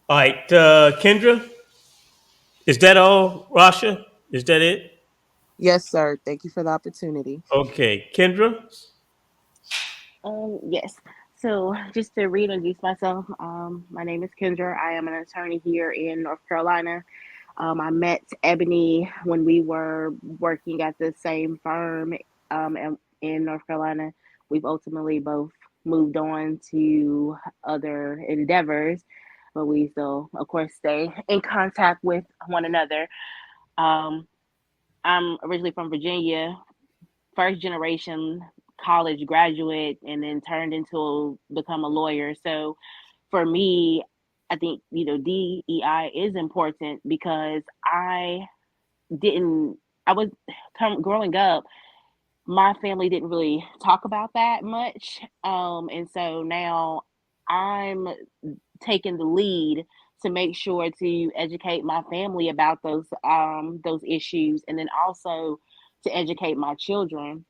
All right, Kendra, is that all? Rasha, is that it? Yes, sir. Thank you for the opportunity. Okay, Kendra. Yes. So just to reintroduce myself, my name is Kendra. I am an attorney here in North Carolina. I met Ebony when we were working at the same firm in North Carolina. We've ultimately both moved on to other endeavors, but we still, of course, stay in contact with one another. Um, I'm originally from Virginia, first generation college graduate, and then turned into become a lawyer. So for me, I think DEI is important because didn't I was growing up, my family didn't really talk about that much, and so now I'm taking the lead to make sure to educate my family about those issues, and then also to educate my children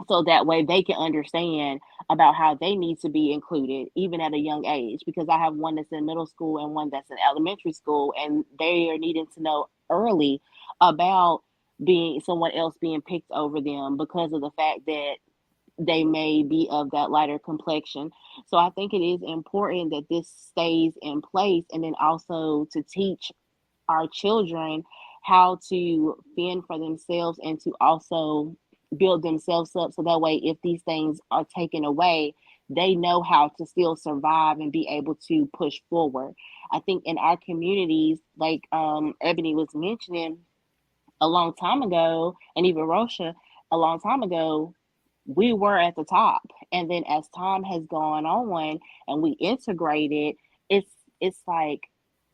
so that way they can understand about how they need to be included even at a young age, because I have one that's in middle school and one that's in elementary school, and they are needing to know early about being someone else being picked over them because of the fact that they may be of that lighter complexion. So I think it is important that this stays in place, and then also to teach our children how to fend for themselves and to also build themselves up, so that way if these things are taken away, they know how to still survive and be able to push forward. I think in our communities, like Ebony was mentioning, a long time ago, and even Rosha, a long time ago, we were at the top. And then as time has gone on and we integrated, it's it's like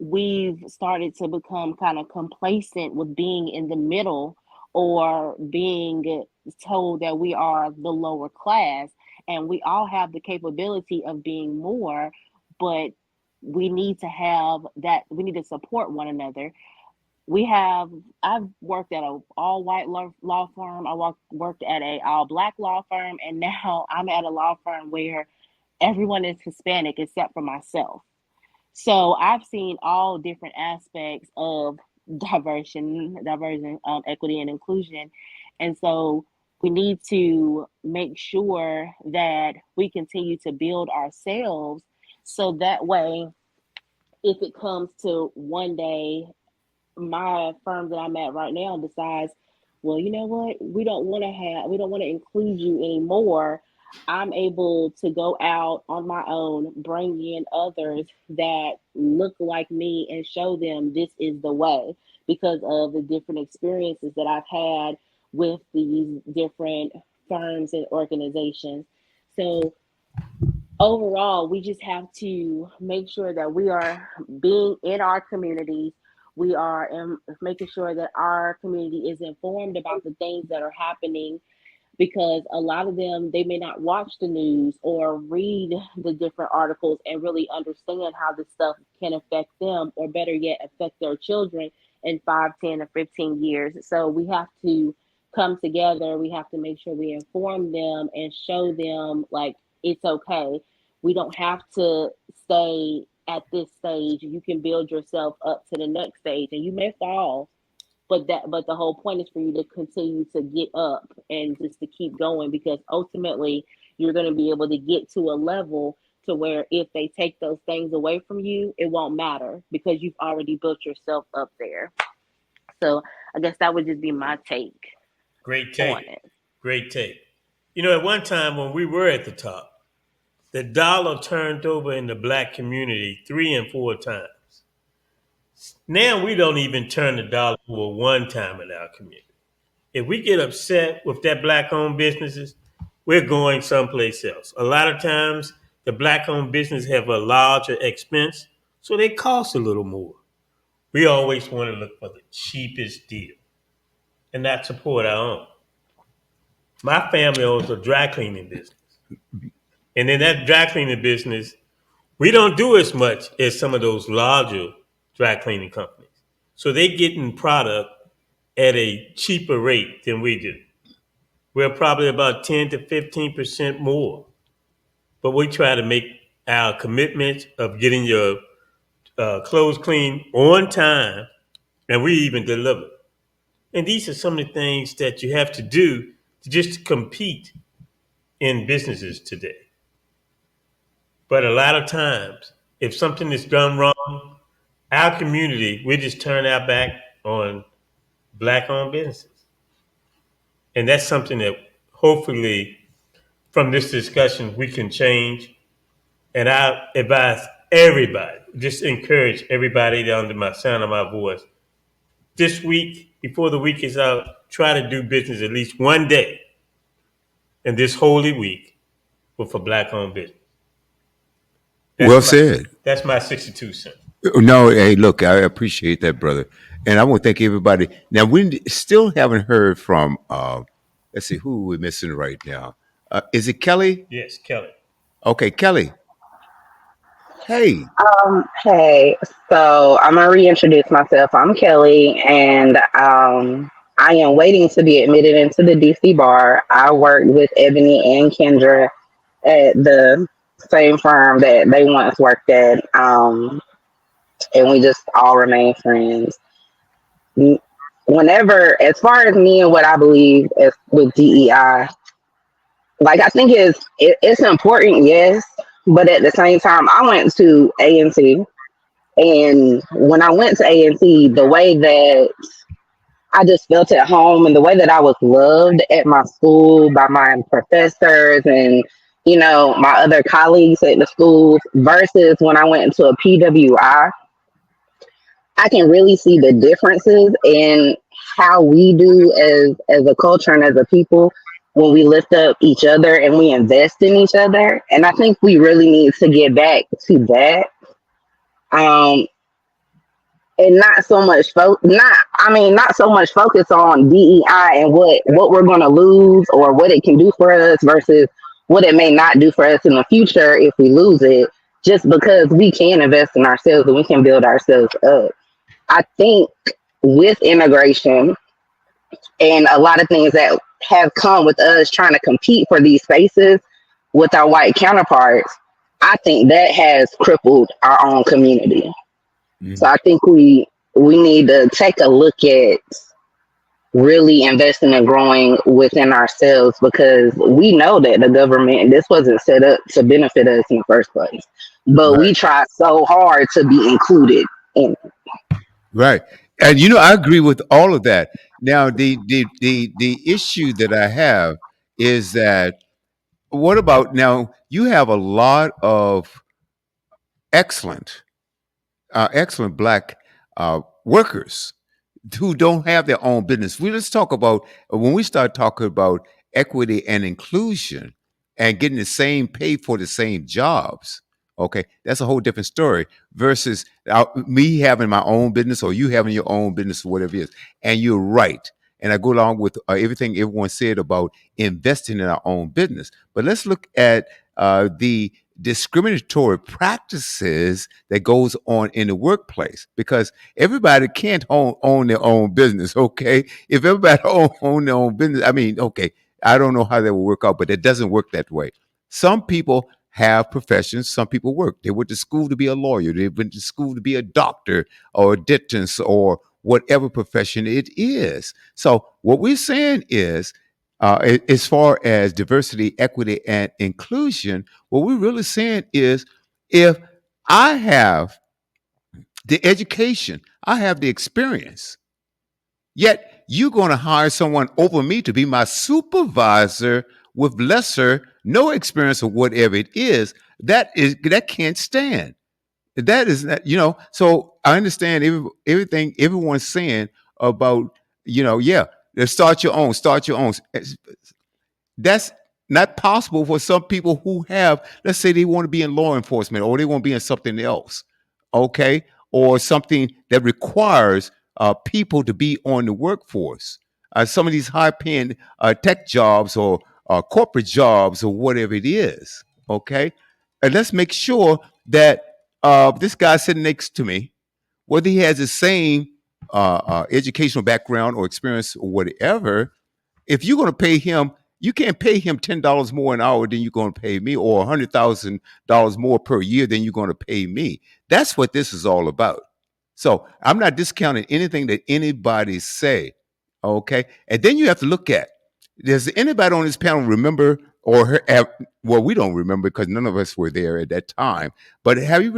we've started to become kind of complacent with being in the middle, or being told that we are the lower class, and we all have the capability of being more, but we need to have that, we need to support one another. I've worked at a all white law firm. Worked at a all black law firm, and now I'm at a law firm where everyone is Hispanic except for myself. So I've seen all different aspects of diversion, equity, and inclusion. And so we need to make sure that we continue to build ourselves, so that way, if it comes to one day my firm that I'm at right now decides, well, you know what, we don't want to include you anymore, I'm able to go out on my own, bring in others that look like me, and show them this is the way, because of the different experiences that I've had with these different firms and organizations. So overall, we just have to make sure that we are being in our communities. We are making sure that our community is informed about the things that are happening, because a lot of them, they may not watch the news or read the different articles and really understand how this stuff can affect them, or better yet, affect their children in 5, 10, or 15 years. So we have to come together. We have to make sure we inform them and show them, like, it's okay. We don't have to stay at this stage. You can build yourself up to the next stage, and you may fall, but the whole point is for you to continue to get up and just to keep going, because ultimately you're going to be able to get to a level to where if they take those things away from you, it won't matter, because you've already built yourself up there. So I guess that would just be my take Great on take. it. Great take. You know, at one time when we were at the top, the dollar turned over in the black community 3 and 4 times. Now we don't even turn the dollar over one time in our community. If we get upset with that black-owned businesses, we're going someplace else. A lot of times, the black-owned business have a larger expense, so they cost a little more. We always want to look for the cheapest deal and not support our own. My family owns a dry cleaning business. And in that dry cleaning business, we don't do as much as some of those larger dry cleaning companies. So they getting product at a cheaper rate than we do. We're probably about 10 to 15% more. But we try to make our commitment of getting your clothes clean on time, and we even deliver. And these are some of the things that you have to do to just compete in businesses today. But a lot of times, if something is done wrong, our community, we just turn our back on black-owned businesses. And that's something that hopefully from this discussion we can change. And I advise everybody, just encourage everybody under my sound of my voice, this week, before the week is out, try to do business at least one day in this holy week with a black-owned business. Well said. That's my 62 cents. No, hey, look, I appreciate that, brother, and I want to thank everybody. Now, we still haven't heard from. Let's see who we're missing right now. Is it Kelly? Yes, Kelly. Okay, Kelly. Hey. Hey, so I'm gonna reintroduce myself. I'm Kelly, and I am waiting to be admitted into the DC bar. I worked with Ebony and Kendra at the same firm that they once worked at, and we just all remain friends. Whenever, as far as me and what I believe as with DEI, like I think it's important, yes, but at the same time, I went to A&T, and when I went to A&T, the way that I just felt at home and the way that I was loved at my school by my professors and my other colleagues at the schools versus when I went into a PWI, I can really see the differences in how we do as a culture and as a people when we lift up each other and we invest in each other. And I think we really need to get back to that. Um, and not so much not so much focus on DEI and what we're going to lose or what it can do for us versus what it may not do for us in the future if we lose it, just because we can invest in ourselves and we can build ourselves up. I think with integration and a lot of things that have come with us trying to compete for these spaces with our white counterparts, I think that has crippled our own community. So I think we need to take a look at really investing and growing within ourselves, because we know that the government, this wasn't set up to benefit us in the first place, but Right. we tried so hard to be included in it. Right. And I agree with all of that. Now, the issue that I have is that what about now? You have a lot of excellent, excellent black workers who don't have their own business. Let's talk about when we start talking about equity and inclusion and getting the same pay for the same jobs. Okay, that's a whole different story versus me having my own business or you having your own business or whatever it is. And you're right. And I go along with everything everyone said about investing in our own business. But let's look at the discriminatory practices that goes on in the workplace, because everybody can't own their own business. Okay, if everybody own their own business, I mean, okay, I don't know how that will work out, but it doesn't work that way. Some people have professions. Some people work. They went to school to be a lawyer. They went to school to be a doctor or a dentist or whatever profession it is. So what we're saying is, as far as diversity, equity, and inclusion, what we're really saying is, if I have the education, I have the experience, yet you're going to hire someone over me to be my supervisor with no experience or whatever it is, that can't stand. That is not, so I understand everything everyone's saying about, yeah, start your own, That's not possible for some people who have, let's say they want to be in law enforcement or they want to be in something else, okay, or something that requires people to be on the workforce. Some of these high-paying tech jobs or corporate jobs or whatever it is, okay. And let's make sure that this guy sitting next to me, whether he has the same educational background or experience or whatever, if you're going to pay him, you can't pay him $10 more an hour than you're going to pay me, or $100,000 more per year than you're going to pay me. That's what this is all about. So I'm not discounting anything that anybody say, okay? And then you have to look at, does anybody on this panel remember well, we don't remember because none of us were there at that time, but have you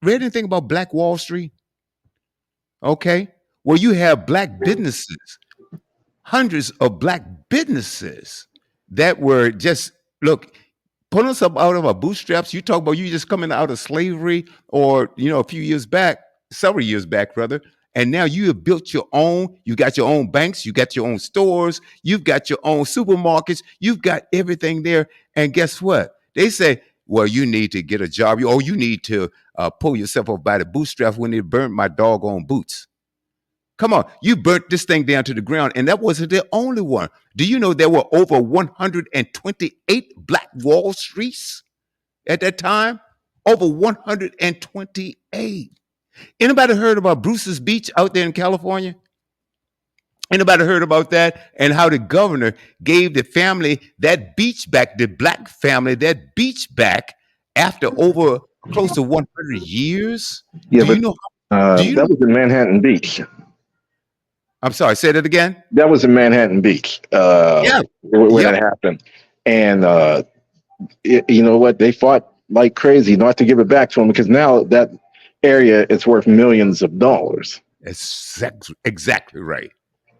read anything about Black Wall Street? Okay, well, you have black businesses, hundreds of black businesses that were just, look, pulling us up out of our bootstraps. You talk about you just coming out of slavery, or a few years back, several years back rather, and now you have built your own. You got your own banks, you got your own stores, you've got your own supermarkets, you've got everything there. And guess what? They say, well, you need to get a job, or you need to pull yourself up by the bootstraps when they burnt my doggone boots. Come on, you burnt this thing down to the ground, and that wasn't the only one. Do you know there were over 128 Black Wall Streets at that time? Over 128. Anybody heard about Bruce's Beach out there in California? Anybody heard about that? And how the governor gave the family that beach back, the black family that beach back after over close to 100 years? Yeah, Do you know? Do you that was in Manhattan Beach. I'm sorry. Say that again. That was in Manhattan Beach Yeah. when Yep. it happened. And you know what? They fought like crazy not to give it back to them because now that area is worth millions of dollars. Exactly right.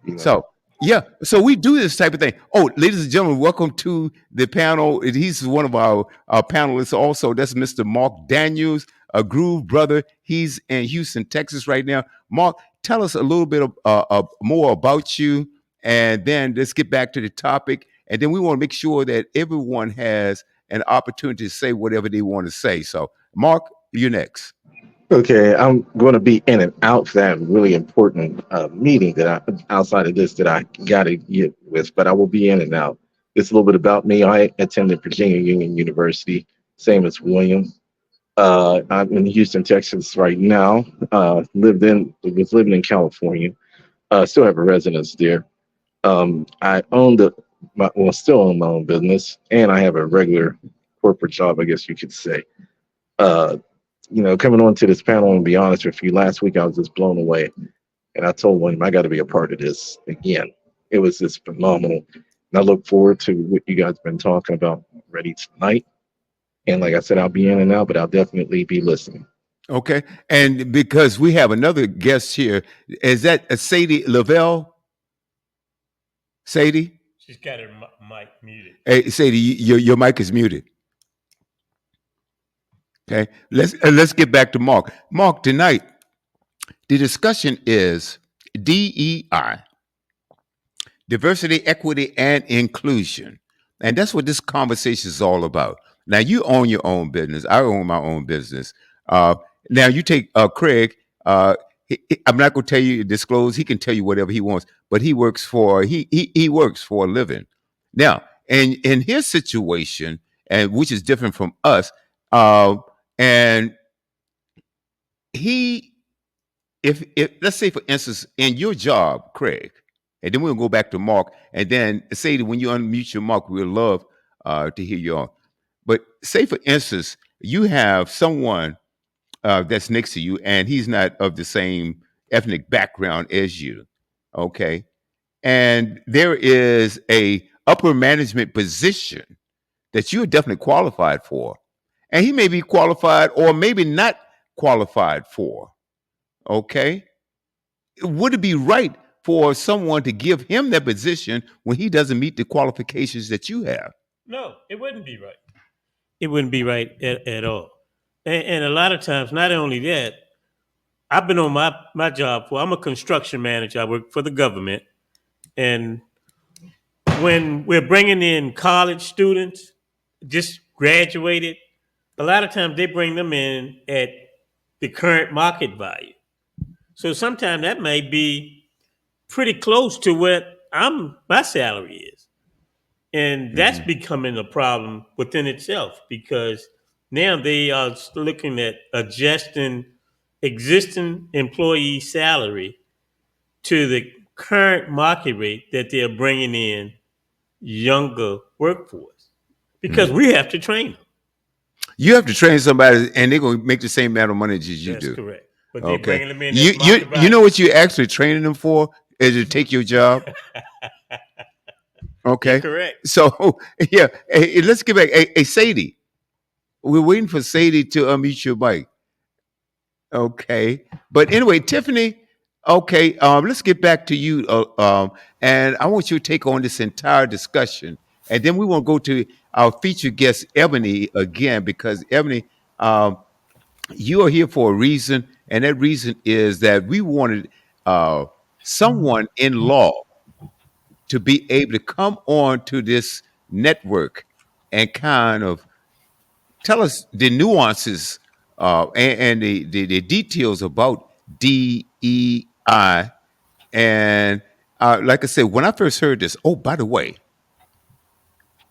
You know? So yeah, so we do this type of thing. Oh, ladies and gentlemen, welcome to the panel. He's one of our panelists also. That's Mr. Mark Daniels, a Groove brother. He's in Houston, Texas right now. Mark, tell us a little bit more about you, and then let's get back to the topic. And then we want to make sure that everyone has an opportunity to say whatever they want to say. So, Mark, you're next. Okay, I'm going to be in and out for that really important meeting outside of this that I got to get with, but I will be in and out. It's a little bit about me. I attended Virginia Union University, same as William. I'm in Houston, Texas right now. Was living in California. Still have a residence there. I still own my own business, and I have a regular corporate job, I guess you could say. Uh, Coming on to this panel and be honest with you, last week I was just blown away. And I told William, I got to be a part of this again. It was just phenomenal. And I look forward to what you guys have been talking about already tonight. And like I said, I'll be in and out, but I'll definitely be listening. Okay. And because we have another guest here, is that Sadie Lavelle? Sadie? She's got her mic muted. Hey, Sadie, your mic is muted. Okay, let's get back to Mark. Mark, tonight the discussion is DEI, diversity, equity, and inclusion, and that's what this conversation is all about. Now, you own your own business. I own my own business. Now, you take Craig. I'm not going to tell you disclose. He can tell you whatever he wants, but he works for he works for a living. Now, and in his situation, and which is different from us. And if let's say for instance, in your job, Craig, and then we'll go back to Mark, and then say that when you unmute your Mark, we'll love to hear you on. But say for instance, you have someone that's next to you, and he's not of the same ethnic background as you, okay? And there is a upper management position that you're definitely qualified for. And he may be qualified or maybe not qualified for. Okay. Would it be right for someone to give him that position when he doesn't meet the qualifications that you have? No, it wouldn't be right. It wouldn't be right at all. And a lot of times, not only that, I've been on my job I'm a construction manager. I work for the government. And when we're bringing in college students, just graduated, a lot of times they bring them in at the current market value. So sometimes that may be pretty close to what my salary is. And that's becoming a problem within itself because now they are looking at adjusting existing employee salary to the current market rate that they're bringing in younger workforce because we have to train them. You have to train somebody, and they're going to make the same amount of money as you That's do. That's correct. But they're bringing them in. You know what you're actually training them for is to take your job. Okay. You're correct. So yeah, hey, let's get back. Hey, Sadie, we're waiting for Sadie to unmute your mic. Okay, but anyway, Tiffany. Okay, let's get back to you. And I want you to take on this entire discussion, and then we want to go to our featured guest, Ebony, again, because Ebony, you are here for a reason, and that reason is that we wanted someone in law to be able to come on to this network and kind of tell us the nuances and the details about DEI. And like I said, when I first heard this, oh, by the way,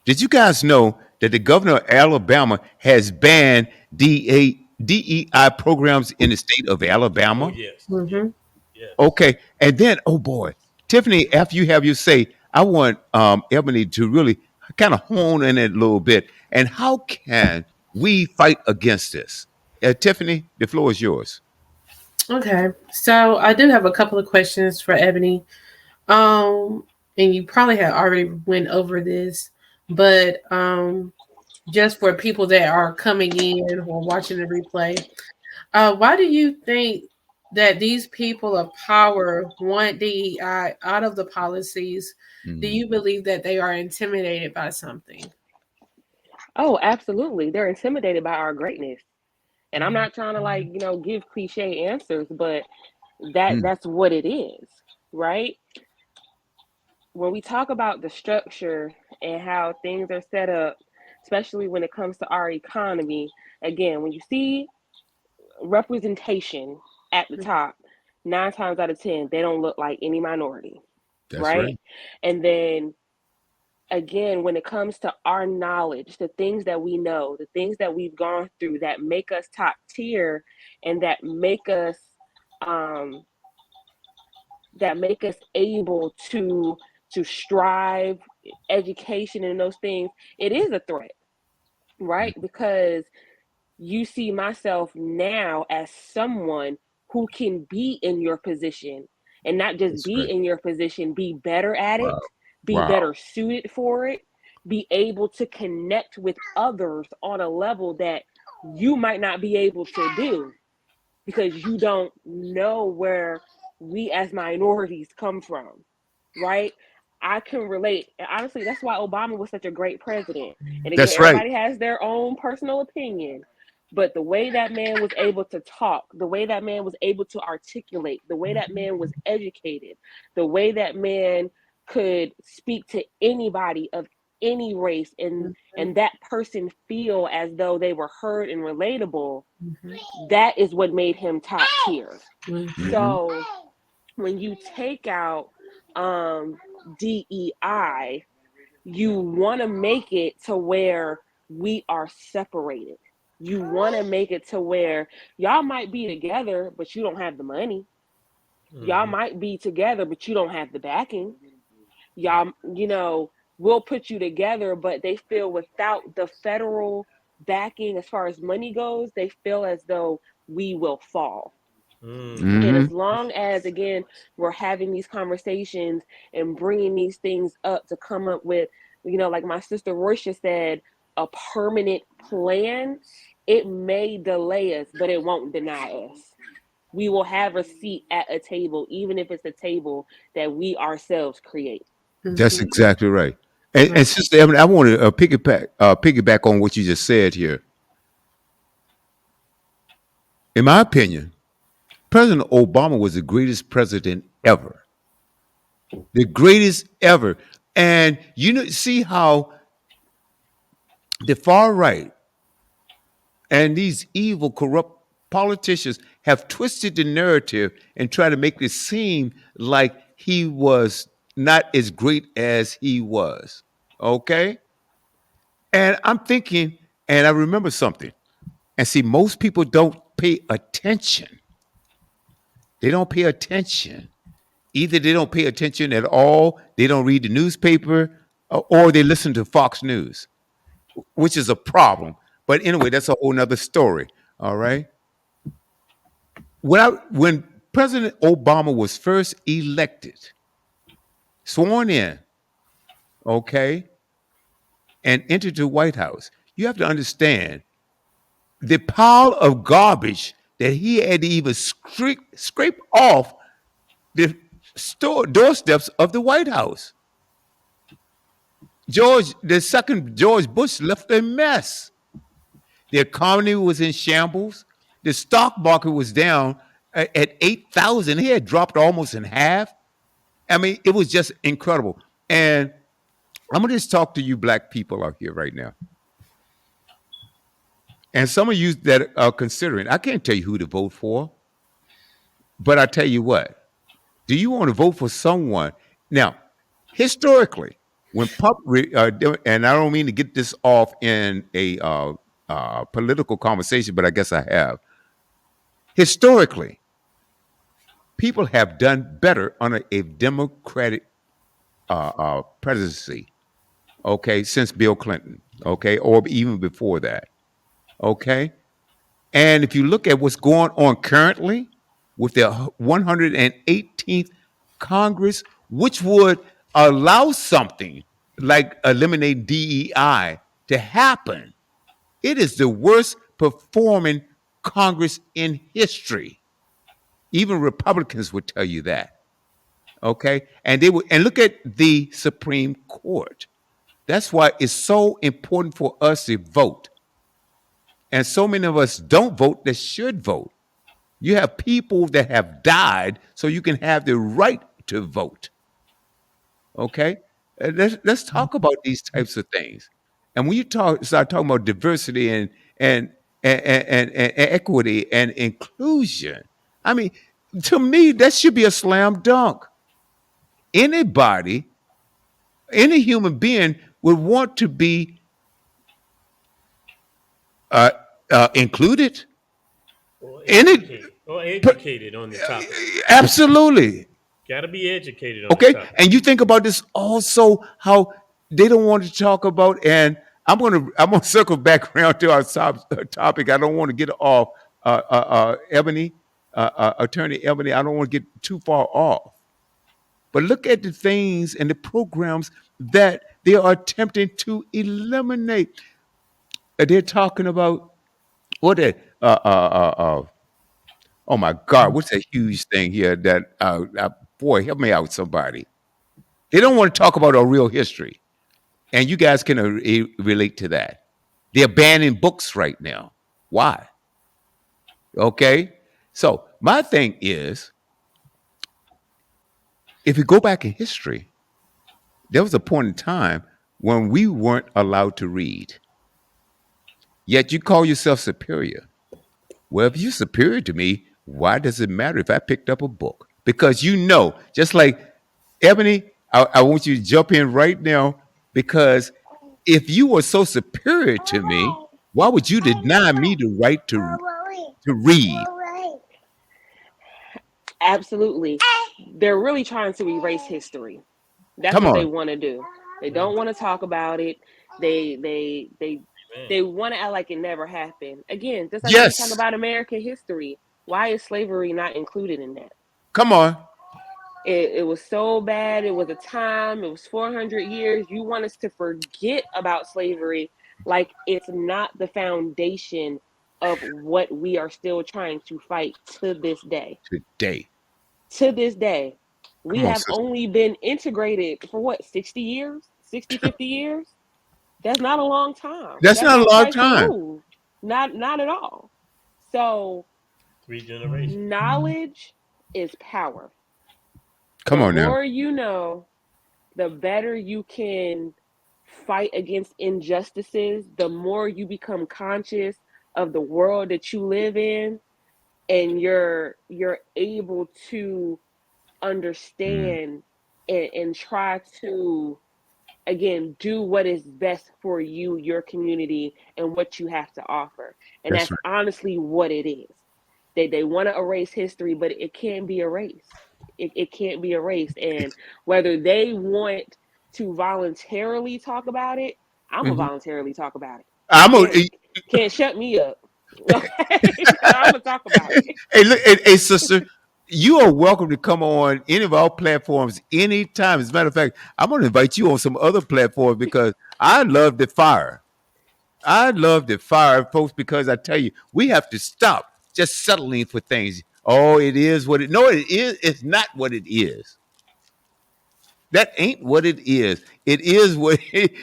did you guys know that the governor of Alabama has banned DEI programs in the state of Alabama? Oh, yes. Mm-hmm. Yes. Okay. And then, oh boy, Tiffany, after you have your say, I want Ebony to really kind of hone in it a little bit. And how can we fight against this? Tiffany, the floor is yours. Okay. So I do have a couple of questions for Ebony. And you probably had already went over this, but just for people that are coming in or watching the replay, why do you think that these people of power want DEI out of the policies? Do Mm. you believe that they are intimidated by something? Oh, absolutely. They're intimidated by our greatness. And I'm not trying to give cliche answers, but Mm. that's what it is, right? When we talk about the structure and how things are set up, especially when it comes to our economy, again, when you see representation at the top, 9 times out of 10, they don't look like any minority, That's right? right. And then again, when it comes to our knowledge, the things that we know, the things that we've gone through that make us top tier and um, that make us able to strive, education and those things, it is a threat, Mm. right? Because you see myself now as someone who can be in your position and not just That's be right. in your position, be better at it, Wow. be Wow. better suited for it, be able to connect with others on a level that you might not be able to do because you don't know where we as minorities come from, right? I can relate. And honestly, that's why Obama was such a great president. And again, That's right. everybody has their own personal opinion. But the way that man was able to talk, the way that man was able to articulate, the way that man was educated, the way that man could speak to anybody of any race and that person feel as though they were heard and relatable, that is what made him top tier. Hmm. So when you take out DEI, you want to make it to where we are separated. You want to make it to where y'all might be together, but you don't have the money. Y'all Hmm. might be together, but you don't have the backing. Y'all, we'll put you together, but they feel without the federal backing as far as money goes, they feel as though we will fall. Hmm. And Hmm. as long as, again, we're having these conversations and bringing these things up to come up with, like my sister Roisha said, a permanent plan, it may delay us, but it won't deny us. We will have a seat at a table, even if it's a table that we ourselves create. That's Mhm. exactly right. And Right. Sister Evan, I want to piggyback on what you just said here. In my opinion, President Obama was the greatest president ever, the greatest ever. And see how the far right and these evil, corrupt politicians have twisted the narrative and try to make it seem like he was not as great as he was. Okay? And I'm thinking, and I remember something. And see, most people don't pay attention. They don't pay attention. Either they don't pay attention at all, they don't read the newspaper, or they listen to Fox News, which is a problem. But anyway, that's a whole nother story. All right. When President Obama was first elected, sworn in, okay, and entered the White House, you have to understand the pile of garbage that he had to even scrape off the doorsteps of the White House. The second George Bush left a mess. The economy was in shambles. The stock market was down at 8,000. It had dropped almost in half. I mean, it was just incredible. And I'm going to just talk to you black people out here right now. And some of you that are considering, I can't tell you who to vote for, but I tell you what, do you want to vote for someone? Now, historically, and I don't mean to get this off in a political conversation, but I guess I have. Historically, people have done better under a Democratic presidency, okay, since Bill Clinton, okay, or even before that, okay. And if you look at what's going on currently, with their 118th Congress, which would allow something like eliminate DEI to happen. It is the worst performing Congress in history. Even Republicans would tell you that. Okay, and they would, and look at the Supreme Court. That's why it's so important for us to vote. And so many of us don't vote that should vote. You have people that have died so you can have the right to vote. Okay? Let's talk about these types of things. And when you start talking about diversity and equity and inclusion, I mean, to me, that should be a slam dunk. Anybody, any human being would want to be uh, included. Any Or educated on the topic. absolutely. Got to be educated on the Okay, topic. and you think about this also how they don't want to talk about, and I'm gonna circle back around to our topic. I don't want to get off, Ebony, Attorney Ebony. I don't want to get too far off. But look at the things and the programs that they are attempting to eliminate. They're talking about what they oh my God, what's that huge thing here that boy, help me out, somebody. They don't want to talk about our real history, and you guys can relate to that. They're banning books right now. Why? Okay, so my thing is, if you go back in history, there was a point in time when we weren't allowed to read. Yet you call yourself superior. Well, if you're superior to me, why does it matter if I picked up a book? Because you know, just like Ebony, I want you to jump in right now because if you were so superior to me, why would you deny me the right to read? Absolutely. They're really trying to erase history. That's Come what they on. want to do. They don't want to talk about it. They want to act like it never happened. Again, just like when we talk Yes. about American history, why is slavery not included in that? Come on. It was so bad. It was a time. It was 400 years. You want us to forget about slavery like it's not the foundation of what we are still trying to fight to this day. Today. To this day, we Come on, have sister. only been integrated for what, 60 years? 60, 50 years? That's not a long time. That's That's not a not long quite time. removed. Not at all. So 3 generations. knowledge is power. Come The on now. more you know, the better you can fight against injustices, the more you become conscious of the world that you live in, and you're able to understand and try to, again, do what is best for you, your community, and what you have to offer. And That's that's right. honestly what it is. They want to erase history, but it can't be erased. It can't be erased. And whether they want to voluntarily talk about it, I'm gonna Mhm. voluntarily talk about it. I'm a, Can't shut me up. Okay, I'm gonna talk about it. hey, look, hey, sister, you are welcome to come on any of our platforms anytime. As a matter of fact, I'm going to invite you on some other platforms because I love the fire. I love the fire, folks, because I tell you, we have to stop just settling for things. Oh, it is what it. No, it is. It's not what it is. That ain't what it is. It is what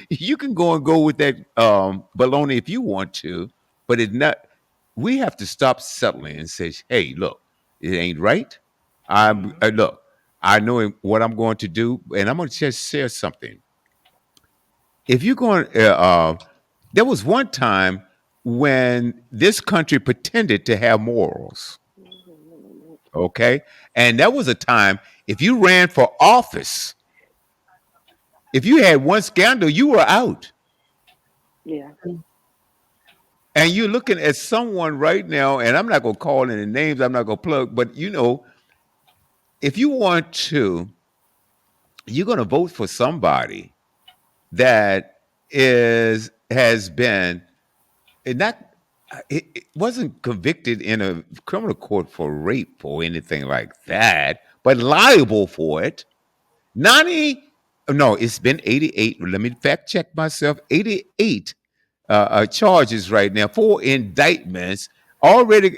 you can go with that baloney if you want to, but it not. We have to stop settling and say, "Hey, look, it ain't right." Look. I know what I'm going to do, and I'm going to just share something. If you're going, there was one time when this country pretended to have morals. Okay, and that was a time if you ran for office. If you had one scandal, you were out. Yeah. And you're looking at someone right now, and I'm not going to call any names, I'm not going to plug, but if you want to, you're going to vote for somebody that has been not. it wasn't convicted in a criminal court for rape or anything like that, but liable for it. 90, no, it's been 88. Let me fact check myself. 88 charges right now, 4 indictments already.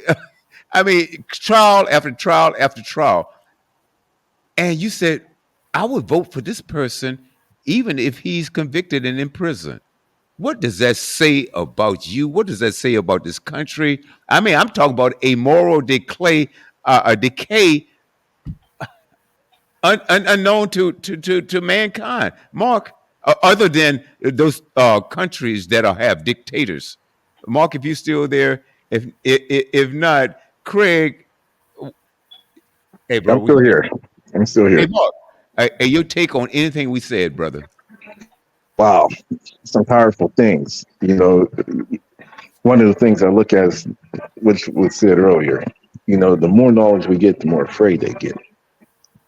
I mean, trial after trial after trial. And you said, I would vote for this person even if he's convicted and in prison. What does that say about you? What does that say about this country? I mean, I'm talking about a moral decay unknown to mankind. Mark, other than those countries that have dictators. Mark, if you're still there, if not, Craig, hey, bro, I'm still here. I'm still hey, here. Mark, hey, your take on anything we said, brother? Wow, some powerful things. One of the things I look at is, which was said earlier, the more knowledge we get, the more afraid they get.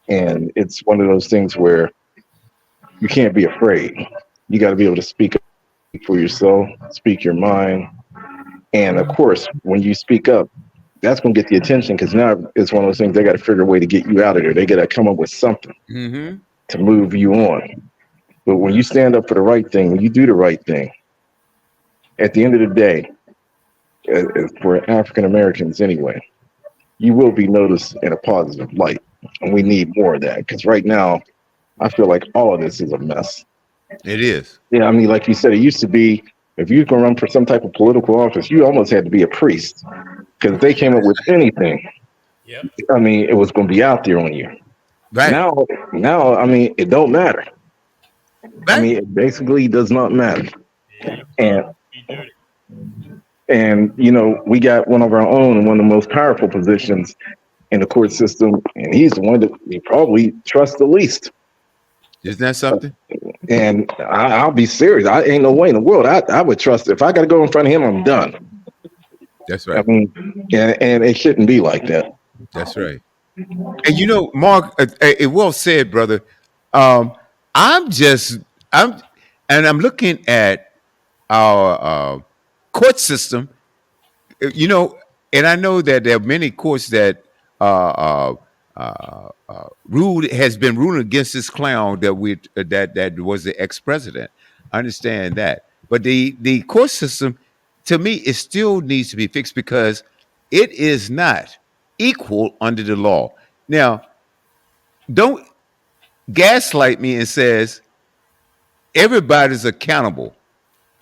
And it's one of those things where you can't be afraid. You got to be able to speak up for yourself, speak your mind. And of course, when you speak up, that's going to get the attention, because now it's one of those things they got to figure a way to get you out of there. They got to come up with something Mm-hmm. to move you on. But when you stand up for the right thing, when you do the right thing, at the end of the day, for African Americans anyway, you will be noticed in a positive light. And we need more of that, because right now, I feel like all of this is a mess. It is. Yeah, I mean, like you said, it used to be, if you can run for some type of political office, you almost had to be a priest, because if they came up with anything, Yep. I mean, it was going to be out there on you. Right. Now, I mean, it don't matter. I Right. mean, it basically does not matter. Yeah, And be dirty. and we got one of our own in one of the most powerful positions in the court system, and he's the one that we probably trust the least. Isn't that something? And I'll be serious. I ain't no way in the world I would trust. If I got to go in front of him, I'm done. That's I right. mean, and it shouldn't be like that. That's right. And Mark, it well said, brother. Um, I'm I'm looking at our court system, and I know that there are many courts that has been ruling against this clown that was the ex president. I understand that, but the court system, to me, it still needs to be fixed because it is not equal under the law. Now, don't gaslight me and says everybody's accountable.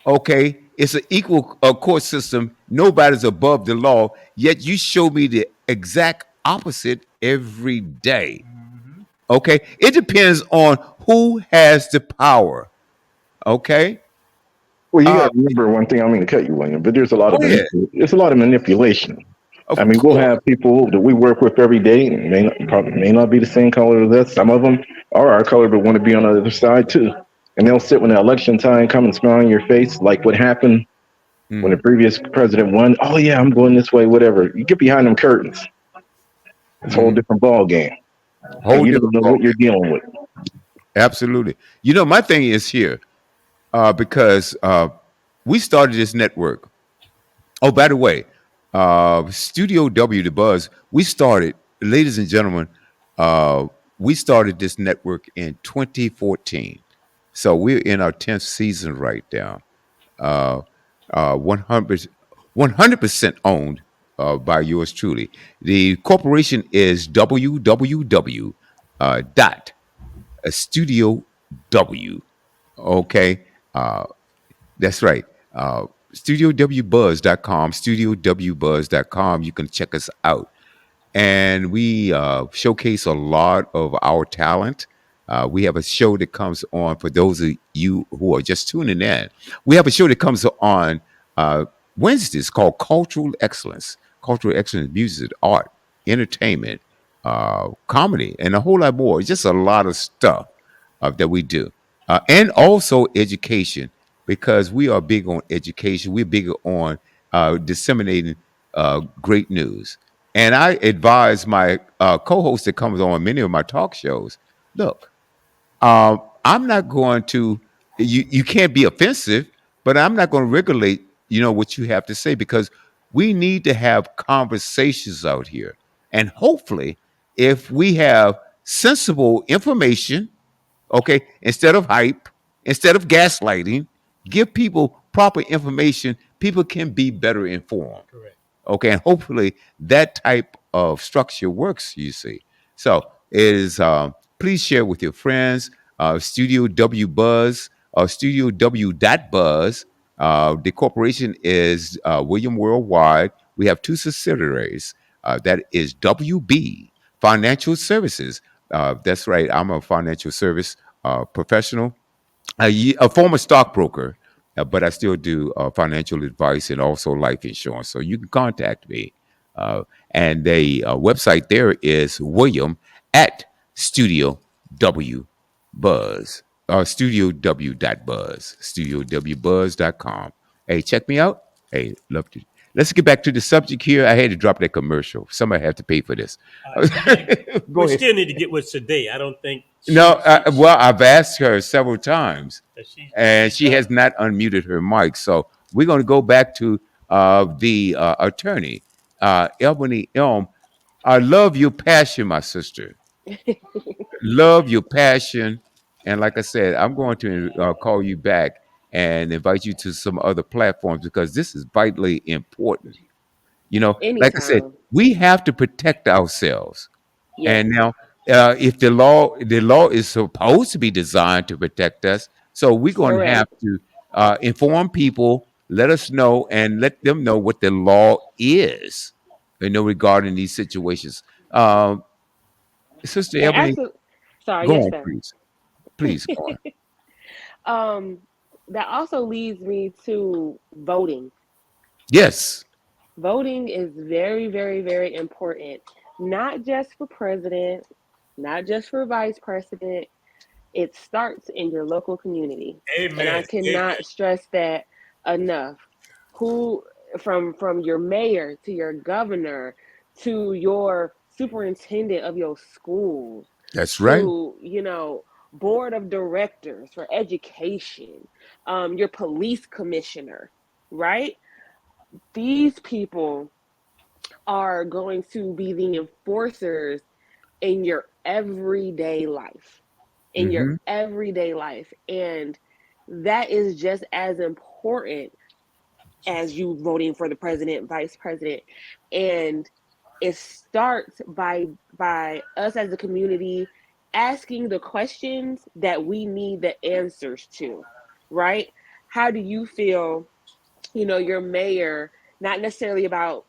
Okay, it's an equal court system. Nobody's above the law. Yet you show me the exact opposite every day. Okay, it depends on who has the power. Okay. Well, you got Uh, to remember one thing. I mean to cut you, William, but there's a lot of oh yeah, there's a lot of manipulation. I of mean, we'll course. have people that we work with every day, and probably may not be the same color as us. Some of them are our color, but want to be on the other side too. And they'll sit when the election time come and smile on your face, like what happened when the Mhm. previous president won. Oh yeah, I'm going this way, whatever. You get behind them curtains, it's a whole Mhm. different ball game, and Whole you don't different know ball. what you're dealing with. Absolutely. My thing is here because we started this network. Oh, by the way, Studio W, the Buzz, we started, ladies and gentlemen, we started this network in 2014. So we're in our 10th season right now. Uh, 100% owned by yours truly. The corporation is www dot Studio W. Okay. That's right. StudioWBuzz.com, StudioWBuzz.com. You can check us out. And we showcase a lot of our talent. We have a show that comes on for those of you who are just tuning in. We have a show that comes on Wednesdays called Cultural Excellence. Cultural Excellence, music, art, entertainment, comedy, and a whole lot more. It's just a lot of stuff that we do. And also education, because we are big on education. We're bigger on disseminating great news. And I advise my co-host that comes on many of my talk shows, look, I'm not going to, you can't be offensive, but I'm not going to regulate, what you have to say because we need to have conversations out here. And hopefully, if we have sensible information, okay, instead of hype, instead of gaslighting, give people proper information, people can be better informed. Correct. Okay, and hopefully that type of structure works, you see. So is please share with your friends. Studio W Buzz, Studio W dot Buzz. The corporation is William Worldwide. We have two subsidiaries. That is WB Financial Services. That's right. I'm a financial service professional, a former stockbroker, but I still do financial advice and also life insurance. So you can contact me. And the website there is William at Studio W Buzz, Studio W dot Buzz, StudioWBuzz.com. Hey, check me out. Hey, love to. Let's get back to the subject here. I had to drop that commercial. Somebody have to pay for this. Go We ahead. still need to get with Sade. I don't think No, well, I've asked her several times, she's and she done. has not unmuted her mic. So we're going to go back to the attorney, Ebony Elm. I love your passion, my sister. Love your passion. And like I said, I'm going to call you back and invite you to some other platforms because this is vitally important. You know, like I said, Anytime. we have to protect ourselves. Yes. And now, if the law is supposed to be designed to protect us, so we're going to have Correct. to inform people, let us know, and let them know what the law is, regarding these situations. Sister And Ebony, absolutely. Sorry. go Yes, on, sir. please. Please go on. um, that also leads me to voting. Yes. Voting is very, very, very important, not just for president, not just for vice president. It starts in your local community. And I Amen. Amen. cannot stress that enough. Who from your mayor to your governor to your superintendent of your schools That's right. to, board of directors for education, your police commissioner, right? These people are going to be the enforcers in your everyday life, in your Mm-hmm. everyday life. And that is just as important as you voting for the president, vice president. And it starts by us as a community asking the questions that we need the answers to, right? How do you feel, your mayor, not necessarily about,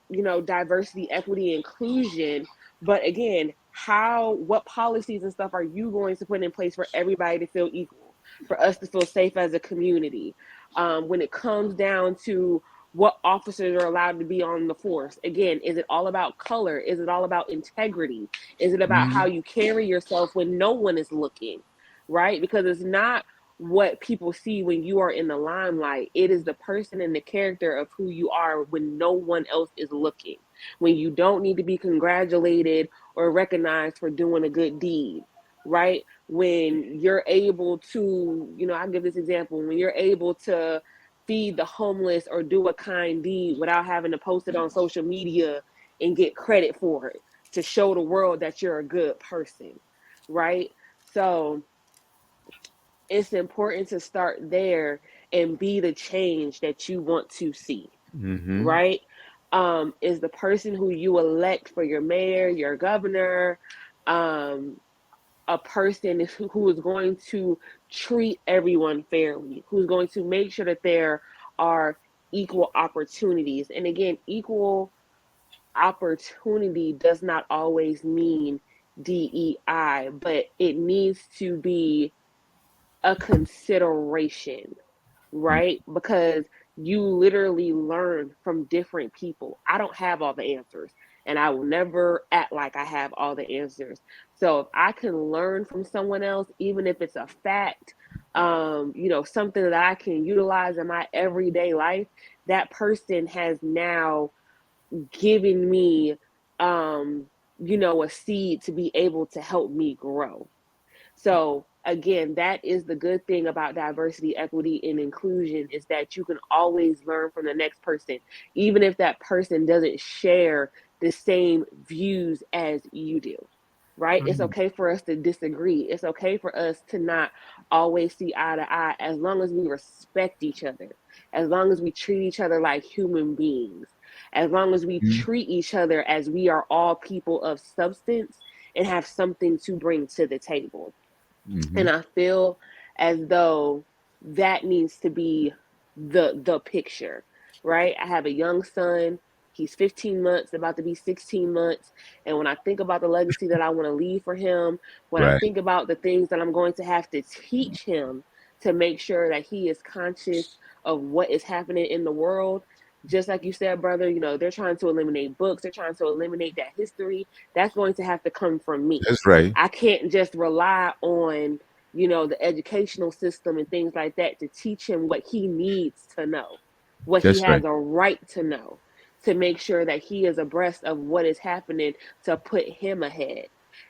diversity, equity, inclusion, but again, what policies and stuff are you going to put in place for everybody to feel equal, for us to feel safe as a community? When it comes down to what officers are allowed to be on the force, again, is it all about color? Is it all about integrity? Is it about how Mm-hmm. you carry yourself when no one is looking, right? Because it's not what people see when you are in the limelight. It is the person and the character of who you are when no one else is looking, when you don't need to be congratulated or recognized for doing a good deed, right? When you're able to, I'll give this example, when you're able to feed the homeless or do a kind deed without having to post it on social media and get credit for it to show the world that you're a good person, right? So it's important to start there and be the change that you want to see, Mm-hmm. right? Is the person who you elect for your mayor, your governor, um, a person who is going to treat everyone fairly, who's going to make sure that there are equal opportunities. And again, equal opportunity does not always mean DEI, but it needs to be a consideration, right? Because you literally learn from different people. I don't have all the answers, and I will never act like I have all the answers. So if I can learn from someone else, even if it's a fact, something that I can utilize in my everyday life, that person has now given me, a seed to be able to help me grow. So again, that is the good thing about diversity, equity, and inclusion is that you can always learn from the next person, even if that person doesn't share the same views as you do. Right? It's Mhm. okay for us to disagree. It's okay for us to not always see eye to eye as long as we respect each other, as long as we treat each other like human beings, as long as we treat each other as we are all people of substance and have something to bring to the table. Mm-hmm. And I feel as though that needs to be the picture, right? I have a young son. He's 15 months, about to be 16 months. And when I think about the legacy that I want to leave for him, when I Right. think about the things that I'm going to have to teach him to make sure that he is conscious of what is happening in the world, just like you said, brother, they're trying to eliminate books, they're trying to eliminate that history. That's going to have to come from me. That's right. I can't just rely on, the educational system and things like that to teach him what he needs to know, what he That's right. has a right to know, to make sure that he is abreast of what is happening to put him ahead.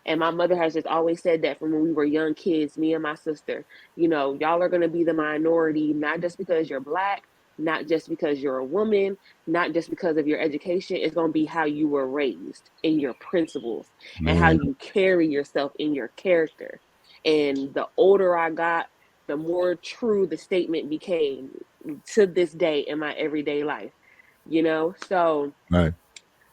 And my mother has just always said that from when we were young kids, me and my sister, y'all are going to be the minority, not just because you're black, not just because you're a woman, not just because of your education. It's going to be how you were raised in your principles and how Man. you carry yourself in your character. And the older I got, the more true the statement became to this day in my everyday life. So Right.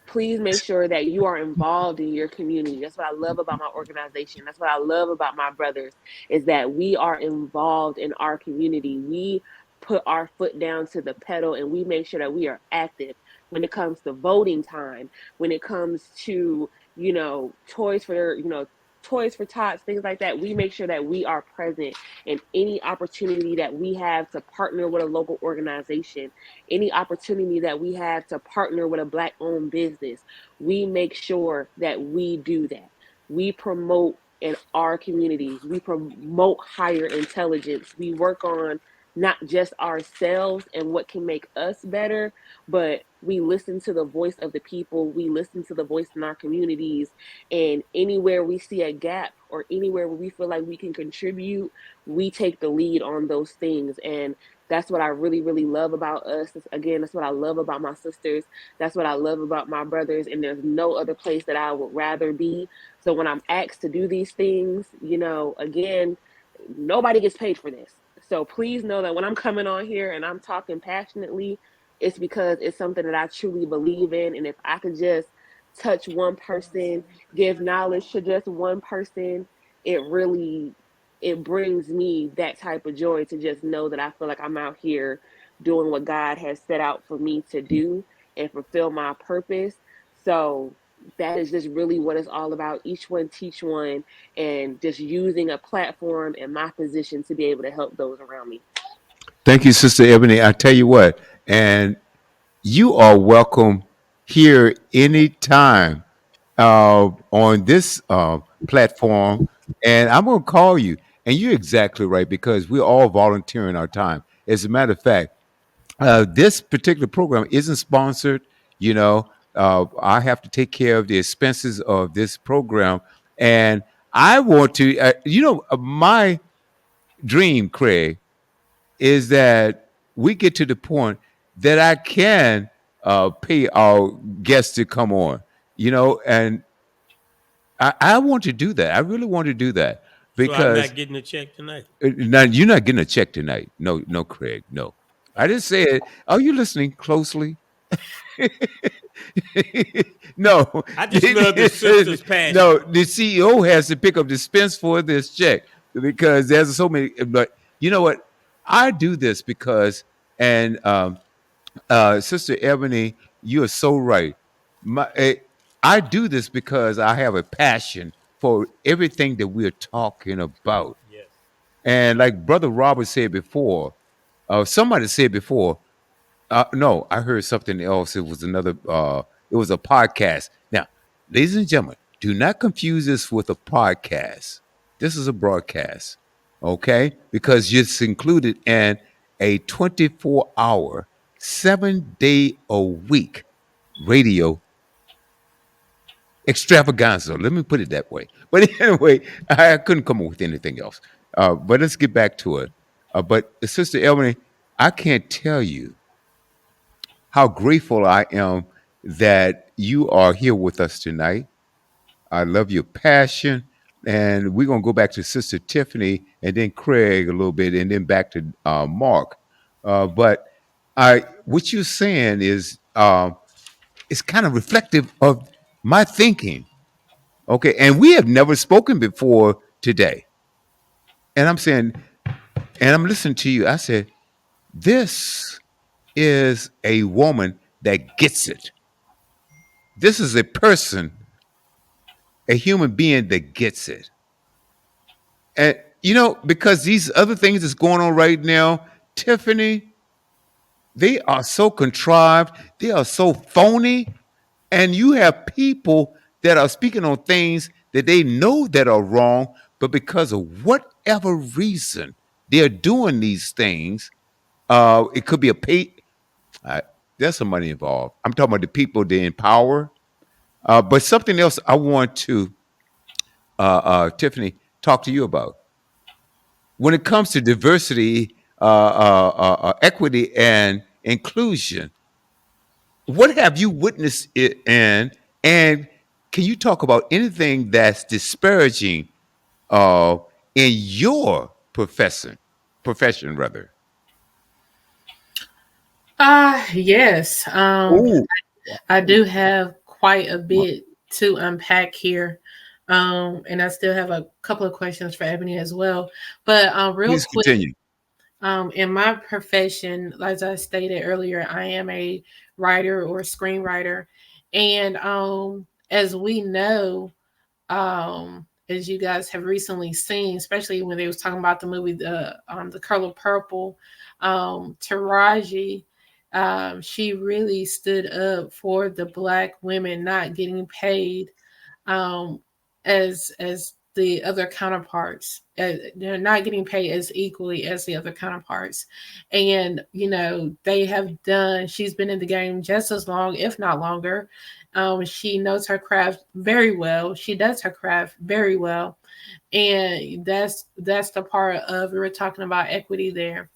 please make sure that you are involved in your community. That's what I love about my organization. That's what I love about my brothers, is that we are involved in our community. We put our foot down to the pedal and we make sure that we are active when it comes to voting time, when it comes to, toys for, toys for tots, things like that. We make sure that we are present in any opportunity that we have to partner with a local organization, any opportunity that we have to partner with a black owned business. We make sure that we do that. We promote in our communities, we promote higher intelligence. We work on not just ourselves and what can make us better, but we listen to the voice of the people. We listen to the voice in our communities. And anywhere we see a gap or anywhere where we feel like we can contribute, we take the lead on those things. And that's what I really, really love about us. Again, that's what I love about my sisters. That's what I love about my brothers. And there's no other place that I would rather be. So when I'm asked to do these things, again, nobody gets paid for this. So please know that when I'm coming on here and I'm talking passionately, it's because it's something that I truly believe in. And if I could just touch one person, give knowledge to just one person, it brings me that type of joy to just know that I feel like I'm out here doing what God has set out for me to do and fulfill my purpose. So that is just really what it's all about. Each one teach one, and just using a platform and my position to be able to help those around me. Thank you, Sister Ebony. I tell you what, and you are welcome here anytime on this platform, and I'm going to call you. And you're exactly right because we're all volunteering our time. As a matter of fact, this particular program isn't sponsored. I have to take care of the expenses of this program, and I want to. My dream, Craig, is that we get to the point that I can pay our guests to come on. And I want to do that. I really want to do that So I'm because not getting a check tonight. now you're not getting a check tonight. No, no, Craig. No, I didn't say it. Are you listening closely? No, I just love the sister's passion. no. The CEO has to pick up the expense for this check because there's so many. But you know what? I do this because, and Sister Ebony, you are so right. I do this because I have a passion for everything that we're talking about. Yes. And like Brother Robert said before, somebody said before, no, I heard something else. It was another. It was a podcast. Now, ladies and gentlemen, do not confuse this with a podcast. This is a broadcast, okay? Because it's included in a 24-hour, 7-day a week radio extravaganza. Let me put it that way. But anyway, I couldn't come up with anything else. But let's get back to it. But Sister Ebony, I can't tell you how grateful I am that you are here with us tonight. I love your passion. And we're going to go back to Sister Tiffany and then Craig a little bit and then back to Mark. But what you're saying is it's kind of reflective of my thinking. Okay. And we have never spoken before today. And I'm saying, and I'm listening to you. I said, this is a woman that gets it. This is a person, a human being that gets it. And because these other things that's going on right now, Tiffany, they are so contrived, they are so phony, and you have people that are speaking on things that they know that are wrong, but because of whatever reason they're doing these things, it could be a pay. There's some money involved. I'm talking about the people they empower. But something else I want to, Tiffany, talk to you about. When it comes to diversity, equity, and inclusion, what have you witnessed it in? And can you talk about anything that's disparaging uh, in your profession rather? Yes. Oh, I do have quite a bit to unpack here. And I still have a couple of questions for Ebony as well. But real please quick, continue. in my profession, as I stated earlier, I am a writer or screenwriter. And as we know, as you guys have recently seen, especially when they was talking about the movie The Color Purple, Taraji, she really stood up for the Black women not getting paid um, as the other counterparts. They're not getting paid as equally as the other counterparts, and they have done. She's been in the game just as long, if not longer. She knows her craft very well. She does her craft very well, and that's the part of we're talking about equity there.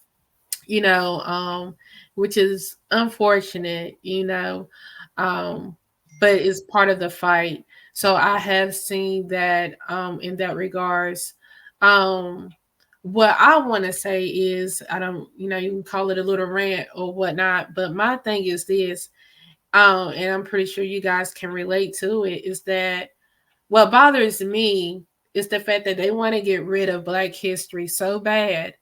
Which is unfortunate. But it's part of the fight. So I have seen that in that regards. Um, what I want to say is, I don't, you can call it a little rant or whatnot, but my thing is this, and I'm pretty sure you guys can relate to it, is that what bothers me is the fact that they want to get rid of Black history so bad,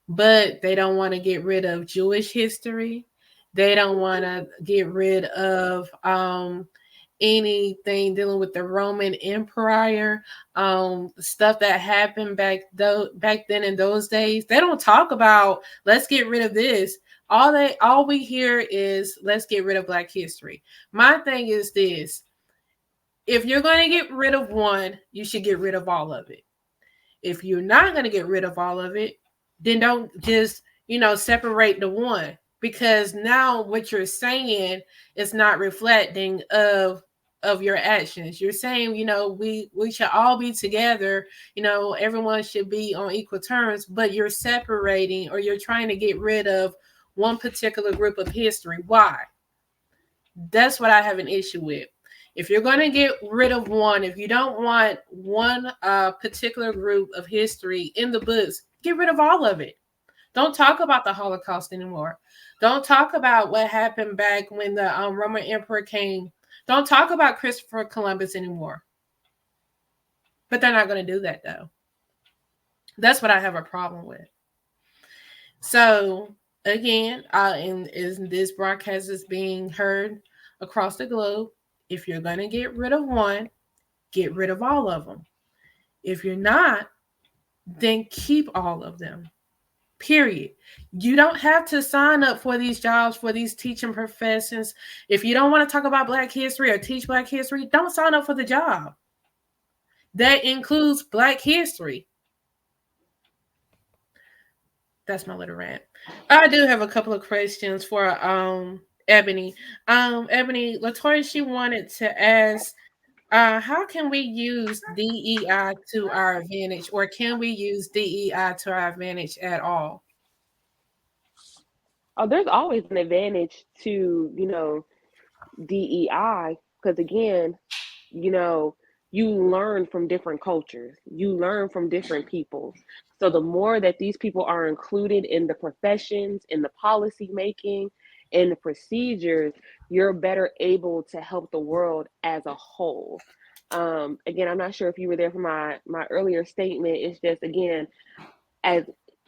but they don't want to get rid of Jewish history. They don't want to get rid of anything dealing with the Roman Empire, stuff that happened back then in those days. They don't talk about let's get rid of this. All we hear is let's get rid of Black history. My thing is this: if you're going to get rid of one, you should get rid of all of it. If you're not going to get rid of all of it, then don't just separate the one, because now what you're saying is not reflecting of your actions. You're saying we should all be together, everyone should be on equal terms, but you're separating, or you're trying to get rid of one particular group of history. Why? That's what I have an issue with. If you're going to get rid of one, if you don't want one particular group of history in the books, get rid of all of it. Don't talk about the Holocaust anymore. Don't talk about what happened back when the Roman Emperor came. Don't talk about Christopher Columbus anymore. But they're not going to do that, though. That's what I have a problem with. So, again, this broadcast is being heard across the globe. If you're going to get rid of one, get rid of all of them. If you're not, then keep all of them. Period. You don't have to sign up for these jobs, for these teaching professions. If you don't want to talk about Black history or teach Black history, don't sign up for the job. That includes Black history. That's my little rant. I do have a couple of questions for Ebony. Ebony, Latoya, she wanted to ask, How can we use DEI to our advantage, or can we use DEI to our advantage at all? Oh, there's always an advantage to, DEI, because again, you know, you learn from different cultures, you learn from different people. So the more that these people are included in the professions, in the policy making, in the procedures, you're better able to help the world as a whole. Again, I'm not sure if you were there for my earlier statement. It's just again, as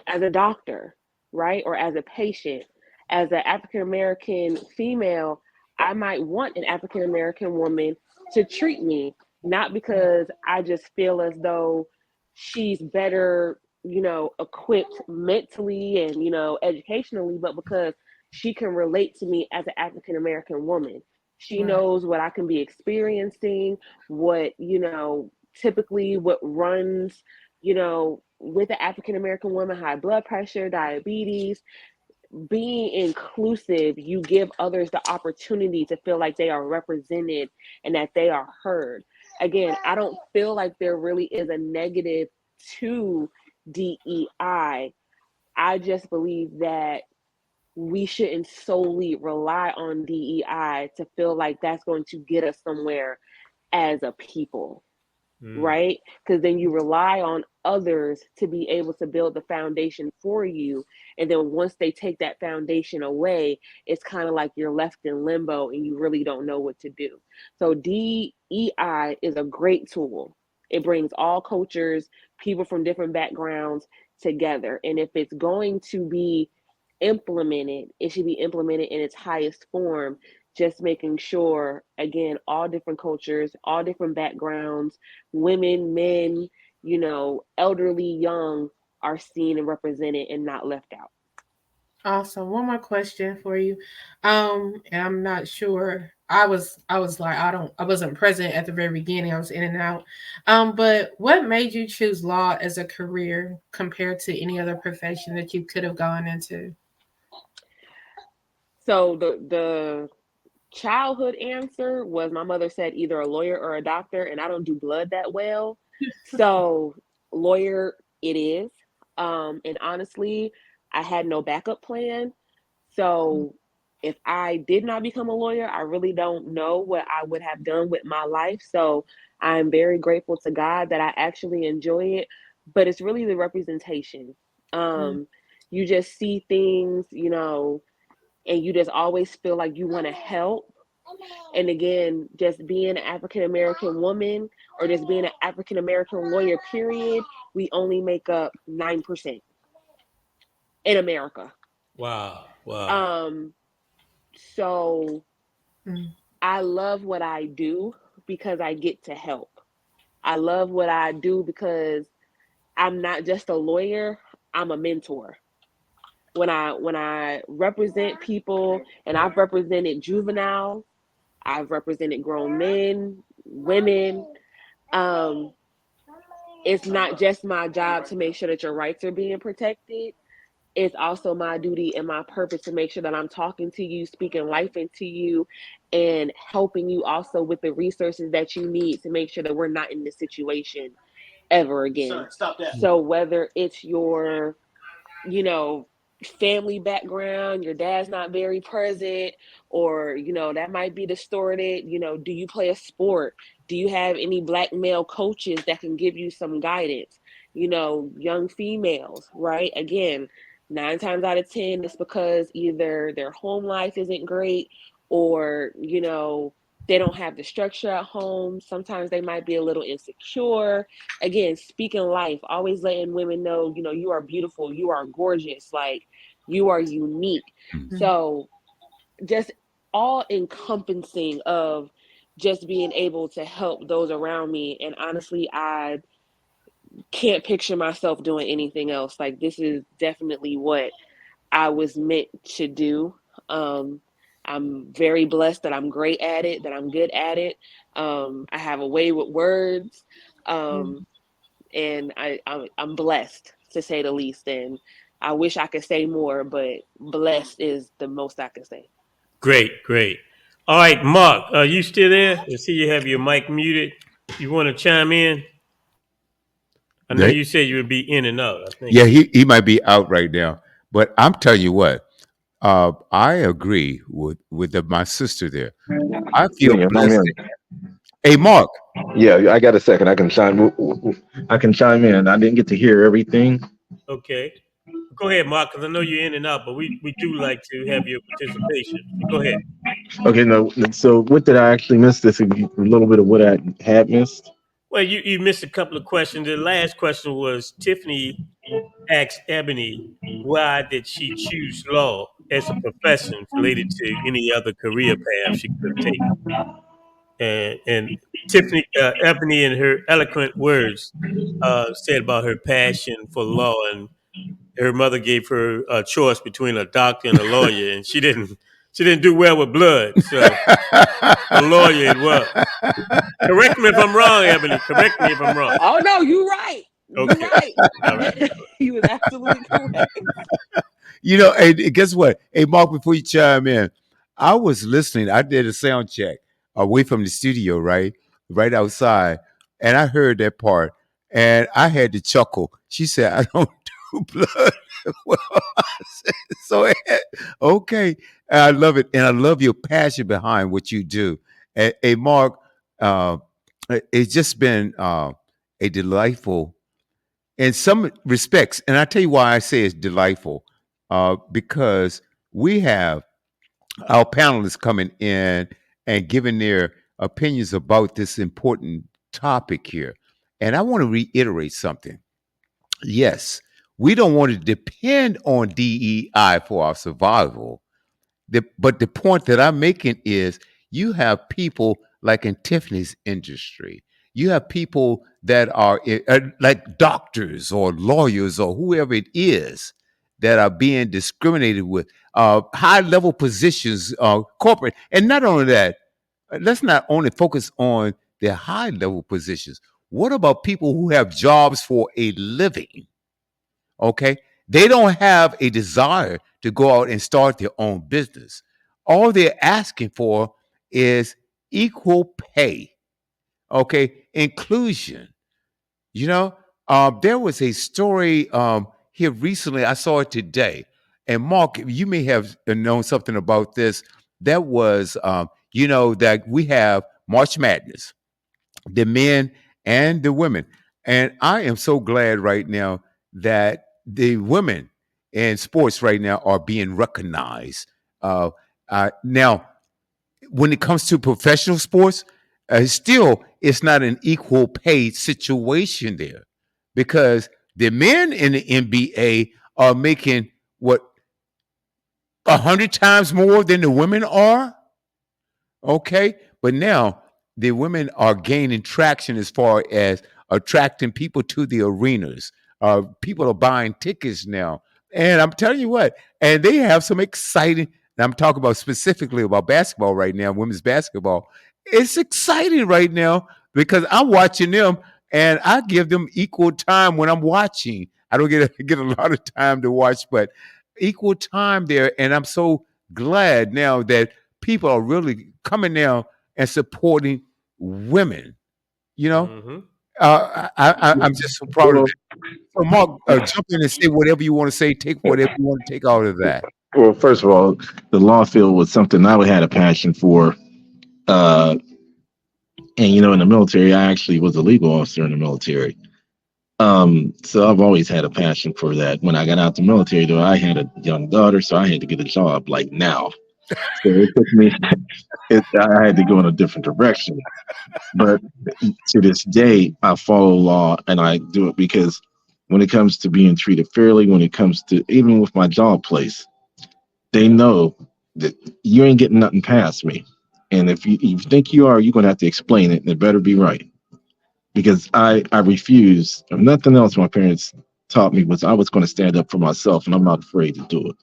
as a doctor, right? Or as a patient, as an African American female, I might want an African American woman to treat me, not because I just feel as though she's better, equipped mentally and, educationally, but because she can relate to me as an African American woman. She Right. knows what I can be experiencing, what, typically what runs, with the African American woman, high blood pressure, diabetes. Being inclusive, you give others the opportunity to feel like they are represented and that they are heard. Again, I don't feel like there really is a negative to DEI. I just believe that we shouldn't solely rely on DEI to feel like that's going to get us somewhere as a people, right? Because then you rely on others to be able to build the foundation for you. And then once they take that foundation away, it's kind of like you're left in limbo and you really don't know what to do. So DEI is a great tool. It brings all cultures, people from different backgrounds together. And if it's going to be implemented, it should be implemented in its highest form, just making sure, again, all different cultures, all different backgrounds, women, men, elderly, young, are seen and represented and not left out. Awesome. One more question for you. And I'm not sure. I was like, I wasn't present at the very beginning. I was in and out. But what made you choose law as a career compared to any other profession that you could have gone into? So the childhood answer was my mother said either a lawyer or a doctor, and I don't do blood that well. So lawyer it is. And honestly, I had no backup plan. So if I did not become a lawyer, I really don't know what I would have done with my life. So I'm very grateful to God that I actually enjoy it. But it's really the representation. Mm. Um, you just see things, and you just always feel like you want to help. And again, just being an African American woman or just being an African American lawyer, period, we only make up 9% in America. Wow. Wow. Um, so Mm. I love what I do because I get to help. I love what I do because I'm not just a lawyer, I'm a mentor. When I represent people, and I've represented juveniles, I've represented grown men, women. Um, it's not just my job to make sure that your rights are being protected. It's also my duty and my purpose to make sure that I'm talking to you, speaking life into you, and helping you also with the resources that you need to make sure that we're not in this situation ever again. Sir, stop that. So whether it's your, you know, family background, your dad's not very present, or, that might be distorted. Do you play a sport? Do you have any black male coaches that can give you some guidance? Young females, right? Again, 9 times out of 10, it's because either their home life isn't great or, they don't have the structure at home. Sometimes they might be a little insecure. Again, speaking life, always letting women know, you are beautiful, you are gorgeous, like you are unique. Mm. So just all encompassing of just being able to help those around me. And honestly, I can't picture myself doing anything else. Like, this is definitely what I was meant to do. I'm very blessed that I'm great at it, that I'm good at it. I have a way with words. And I'm blessed, to say the least. And I wish I could say more, but blessed is the most I can say. Great, great. All right, Mark, are you still there? I see you have your mic muted. You want to chime in? I know They- you said you would be in and out. I think. yeah, he might be out right now, but I'm telling you what. I agree with my sister there. I feel Yeah, I'm blessed. in. Hey, Mark. Yeah, I got a second. I can chime in. I didn't get to hear everything. Okay. Go ahead, Mark, because I know you're in and out, but we do like to have your participation. So go ahead. Okay, no. So what did I actually miss? This a little bit of what I had missed. Well, you missed a couple of questions. The last question was Tiffany asked Ebony why did she choose law as a profession related to any other career path she could have taken. And Tiffany, Ebony, in her eloquent words, said about her passion for law, and her mother gave her a choice between a doctor and a lawyer, and she didn't do well with blood, so a lawyer it was. Correct me if I'm wrong, Ebony. Correct me if I'm wrong. Oh no, you're right. Okay. You're right. All right. You was absolutely correct. Hey, guess what? Hey, Mark, before you chime in, I was listening. I did a sound check away from the studio, right outside, and I heard that part, and I had to chuckle. She said, "I don't do blood." Well, I said, so okay, and I love it, and I love your passion behind what you do. Hey, Mark, uh, it's just been a delightful in some respects, and I tell you why I say it's delightful, because we have our panelists coming in and giving their opinions about this important topic here. And I want to reiterate something. Yes, we don't want to depend on DEI for our survival. But the point that I'm making is you have people like in Tiffany's industry, you have people that are like doctors or lawyers or whoever it is that are being discriminated with, high level positions, corporate. And not only that, let's not only focus on their high level positions. What about people who have jobs for a living? Okay. They don't have a desire to go out and start their own business. All they're asking for is equal pay. Okay. Inclusion. There was a story here recently. I saw it today. And Mark, you may have known something about this. That was, that we have March Madness, the men and the women. And I am so glad right now that the women in sports right now are being recognized. Now, when it comes to professional sports, still it's not an equal pay situation there, because the men in the NBA are making what 100 times more than the women are. Okay, but now the women are gaining traction as far as attracting people to the arenas. People are buying tickets now, and I'm telling you what, and they have some exciting. And I'm talking about specifically about basketball right now, women's basketball. It's exciting right now because I'm watching them, and I give them equal time when I'm watching. I don't get a lot of time to watch, but equal time there, and I'm so glad now that people are really coming now and supporting women. You know, Mm-hmm. I'm just so proud of that. So, Mark, jump in and say whatever you want to say. Take whatever you want to take out of that. Well, first of all, the law field was something I had a passion for. And in the military, I actually was a legal officer in the military. So I've always had a passion for that. When I got out the military, though, I had a young daughter, so I had to get a job like now. So it took me. I had to go in a different direction. But to this day, I follow law and I do it because when it comes to being treated fairly, when it comes to even with my job place, they know that you ain't getting nothing past me. And if you think you are, you're going to have to explain it, and it better be right. Because I refuse. If nothing else, my parents taught me was I was going to stand up for myself, and I'm not afraid to do it.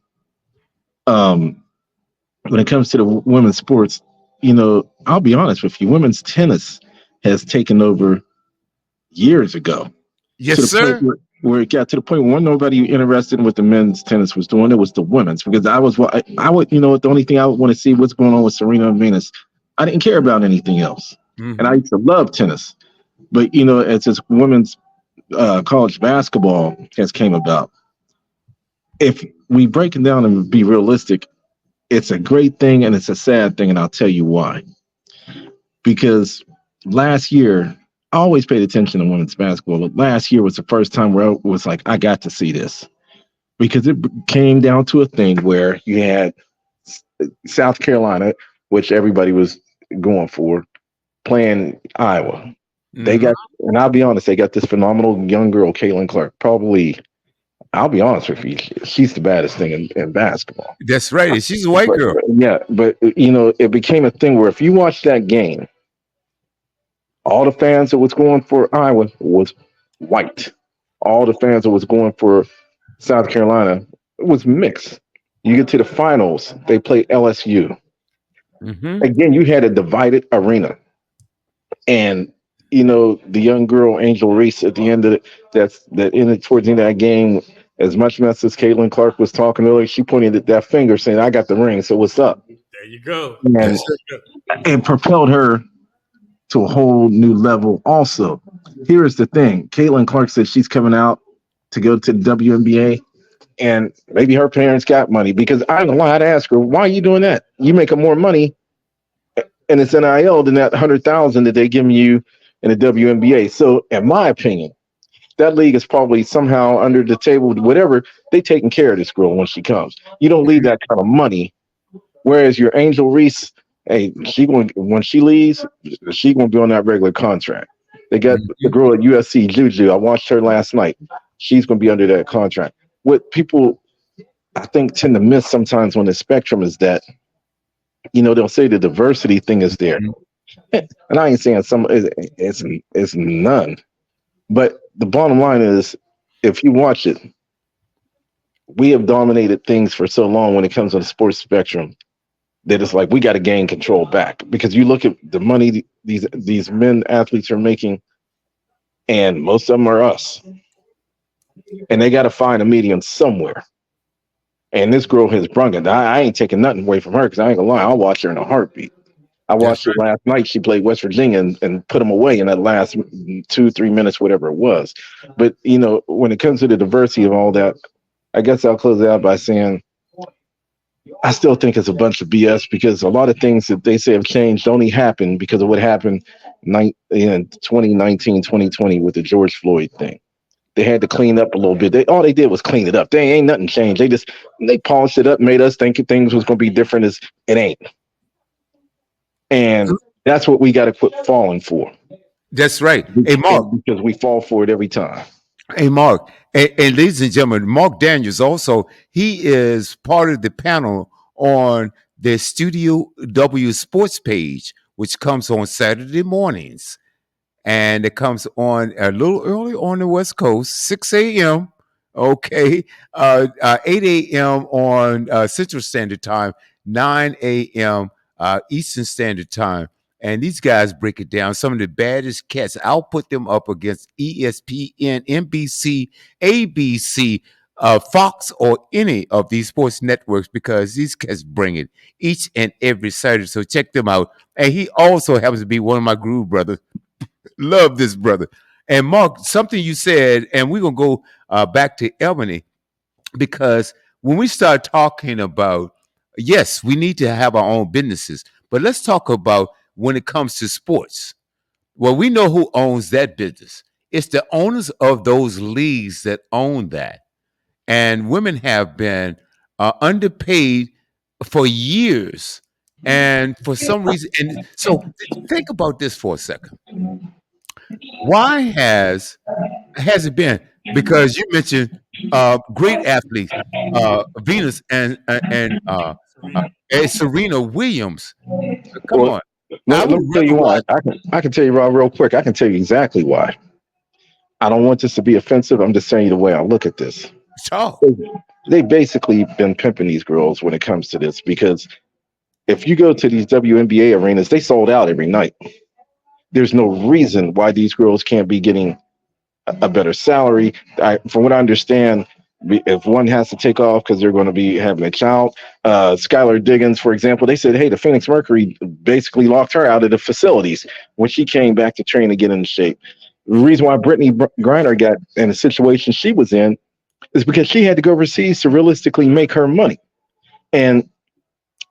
When it comes to the women's sports, I'll be honest with you, women's tennis has taken over years ago. Yes, sir. where it got to the point where nobody interested in what the men's tennis was doing. It was the women's, because I would, the only thing I would want to see what's going on with Serena and Venus. I didn't care about anything else. And I used to love tennis. But, as this women's college basketball has came about, if we break it down and be realistic, it's a great thing and it's a sad thing. And I'll tell you why. Because last year, I always paid attention to women's basketball, but last year was the first time where I was like, I got to see this. Because it came down to a thing where you had South Carolina, which everybody was going for, playing Iowa. They got, and I'll be honest, they got this phenomenal young girl, Caitlin Clark. Probably, I'll be honest with you, she's the baddest thing in basketball. That's right. She's a white girl. But it became a thing where if you watch that game, all the fans that was going for Iowa was white. All the fans that was going for South Carolina was mixed. You get to the finals, they play LSU. Again, you had a divided arena. And the young girl Angel Reese at the end of towards the end of that game, as much mess as Caitlin Clark was talking earlier, she pointed at that finger saying, I got the ring, so what's up? There you go. And it propelled her to a whole new level also. Here's the thing. Caitlin Clark said she's coming out to go to the WNBA, and maybe her parents got money, because I don't know why. I'd ask her, why are you doing that? You making more money and it's NIL than that 100,000 that they giving you in the WNBA. So in my opinion, that league is probably somehow under the table, whatever, they taking care of this girl when she comes. You don't leave that kind of money. Whereas your Angel Reese, hey, when she leaves, she gonna be on that regular contract. They got the girl at USC, Juju. I watched her last night. She's gonna be under that contract. What people, I think, tend to miss sometimes on the spectrum is that, they'll say the diversity thing is there, and I ain't saying it's none. But the bottom line is, if you watch it, we have dominated things for so long when it comes to the sports spectrum that it's like we got to gain control back. Because you look at the money these men athletes are making, and most of them are us, and they got to find a medium somewhere. And this girl has brung it. I ain't taking nothing away from her, because I ain't gonna lie, I'll watch her in a heartbeat. I watched her last night. She played West Virginia and put them away in that last 2-3 minutes, whatever it was. But, when it comes to the diversity of all that, I guess I'll close it out by saying I still think it's a bunch of BS, because a lot of things that they say have changed only happened because of what happened in 2019, 2020 with the George Floyd thing. They had to clean up a little bit. All they did was clean it up. They ain't nothing changed. They polished it up, made us think things was going to be different. As it ain't. And that's what we got to quit falling for. That's right. Hey, Mark. Because we fall for it every time. Hey, Mark. And ladies and gentlemen, Mark Daniels also, he is part of the panel on the Studio W Sports page, which comes on Saturday mornings. And it comes on a little early on the West Coast, 6 a.m. Okay. 8 a.m. on Central Standard Time, 9 a.m. Eastern Standard Time. And these guys break it down. Some of the baddest cats. I'll put them up against ESPN, NBC, ABC, Fox, or any of these sports networks, because these cats bring it each and every Saturday. So check them out. And he also happens to be one of my groove brothers. Love this brother. And Mark, something you said, and we're going to go back to Ebony, because when we start talking about, yes, we need to have our own businesses, but let's talk about when it comes to sports. Well, we know who owns that business. It's the owners of those leagues that own that. And women have been underpaid for years. And for some reason, and so think about this for a second. Why has it been? Because you mentioned great athletes, Venus and Serena Williams. Come on. Let me tell you why. I can tell you real quick. I can tell you exactly why. I don't want this to be offensive. I'm just saying the way I look at this. They basically been pimping these girls when it comes to this, because if you go to these WNBA arenas, they sold out every night. There's no reason why these girls can't be getting a better salary. From what I understand, if one has to take off because they're going to be having a child, Skylar Diggins, for example, they said, hey, the Phoenix Mercury basically locked her out of the facilities when she came back to train to get into shape. The reason why Brittany Griner got in the situation she was in is because she had to go overseas to realistically make her money. And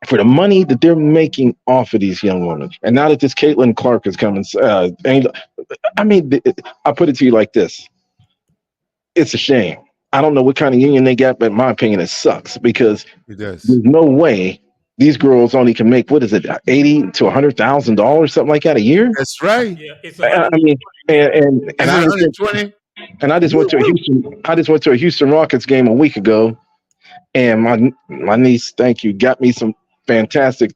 for the money that they're making off of these young women, and now that this Caitlin Clark is coming, I mean, I put it to you like this: it's a shame. I don't know what kind of union they got, but in my opinion, it sucks because It does. there's no way these girls only can make what is it, $80,000 to $100,000, something like that a year. That's right. Yeah, it's I mean, and Is I it just 120? and I just went to a Houston Rockets game a week ago, and my niece, thank you, got me some fantastic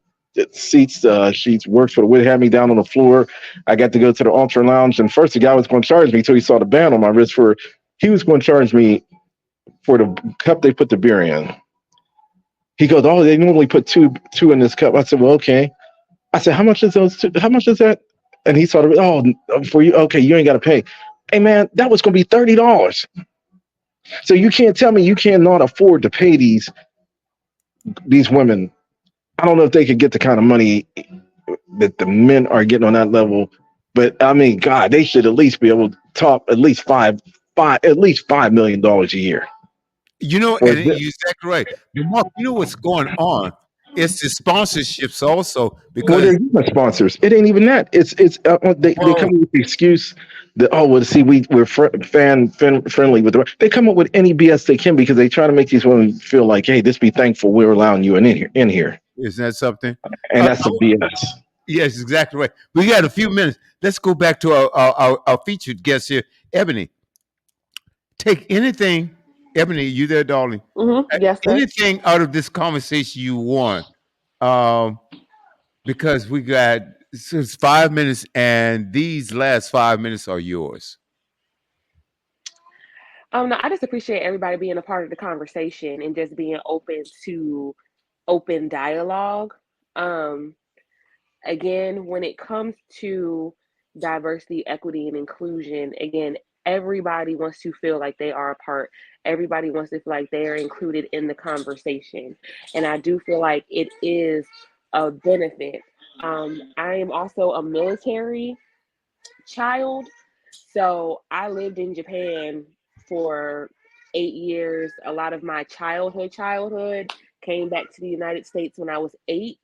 seats. She works for the Wood, had me down on the floor. I got to go to the Ultra Lounge, and first the guy was going to charge me until he saw the band on my wrist he was going to charge me for the cup they put the beer in. He goes, oh, they normally put two in this cup. I said, well, okay. I said, how much is those two? How much is that? And he sort of, oh, for you, okay, you ain't got to pay. Hey man, that was going to be $30. So you can't tell me you cannot afford to pay these women. I don't know if they could get the kind of money that the men are getting on that level, but I mean, God, they should at least be able to top at least $5 million a year. You know, and you're exactly right. But Mark, you know what's going on? It's the sponsorships also Well, because they're human sponsors. It ain't even that. It's they come up with the excuse that see we're friendly with the. They come up with any BS they can because they try to make these women feel like, hey, just be thankful we're allowing you in here. isn't that something? And that's the BS. Yes, exactly right. We got a few minutes. Let's go back to our featured guest here, Ebony. Take anything, Ebony. You there, darling? Yes, sir. Anything out of this conversation you want? Because we got it's 5 minutes, and these last 5 minutes are yours. No, I just appreciate everybody being a part of the conversation and just being open to open dialogue. Again, when it comes to diversity, equity, and inclusion, again, everybody wants to feel like they are a part. Everybody wants to feel like they are included in the conversation. And I do feel like it is a benefit. I am also a military child. So I lived in Japan for 8 years. A lot of my childhood came back to the United States when I was 8.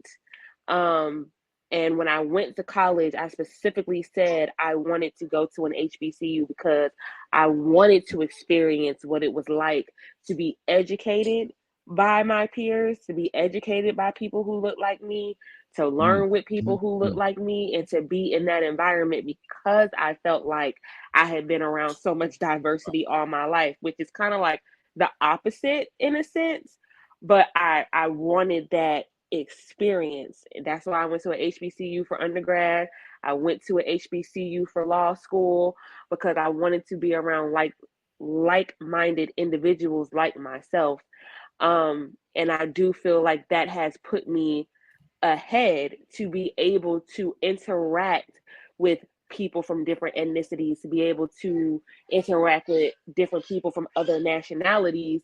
And when I went to college, I specifically said I wanted to go to an HBCU because I wanted to experience what it was like to be educated by my peers, to be educated by people who look like me, to learn with people who look like me, and to be in that environment because I felt like I had been around so much diversity all my life, which is kind of like the opposite in a sense. But I wanted that experience. That's why I went to an HBCU for undergrad. I went to an HBCU for law school because I wanted to be around like-minded individuals like myself. And I do feel like that has put me ahead to be able to interact with people from different ethnicities, to be able to interact with different people from other nationalities,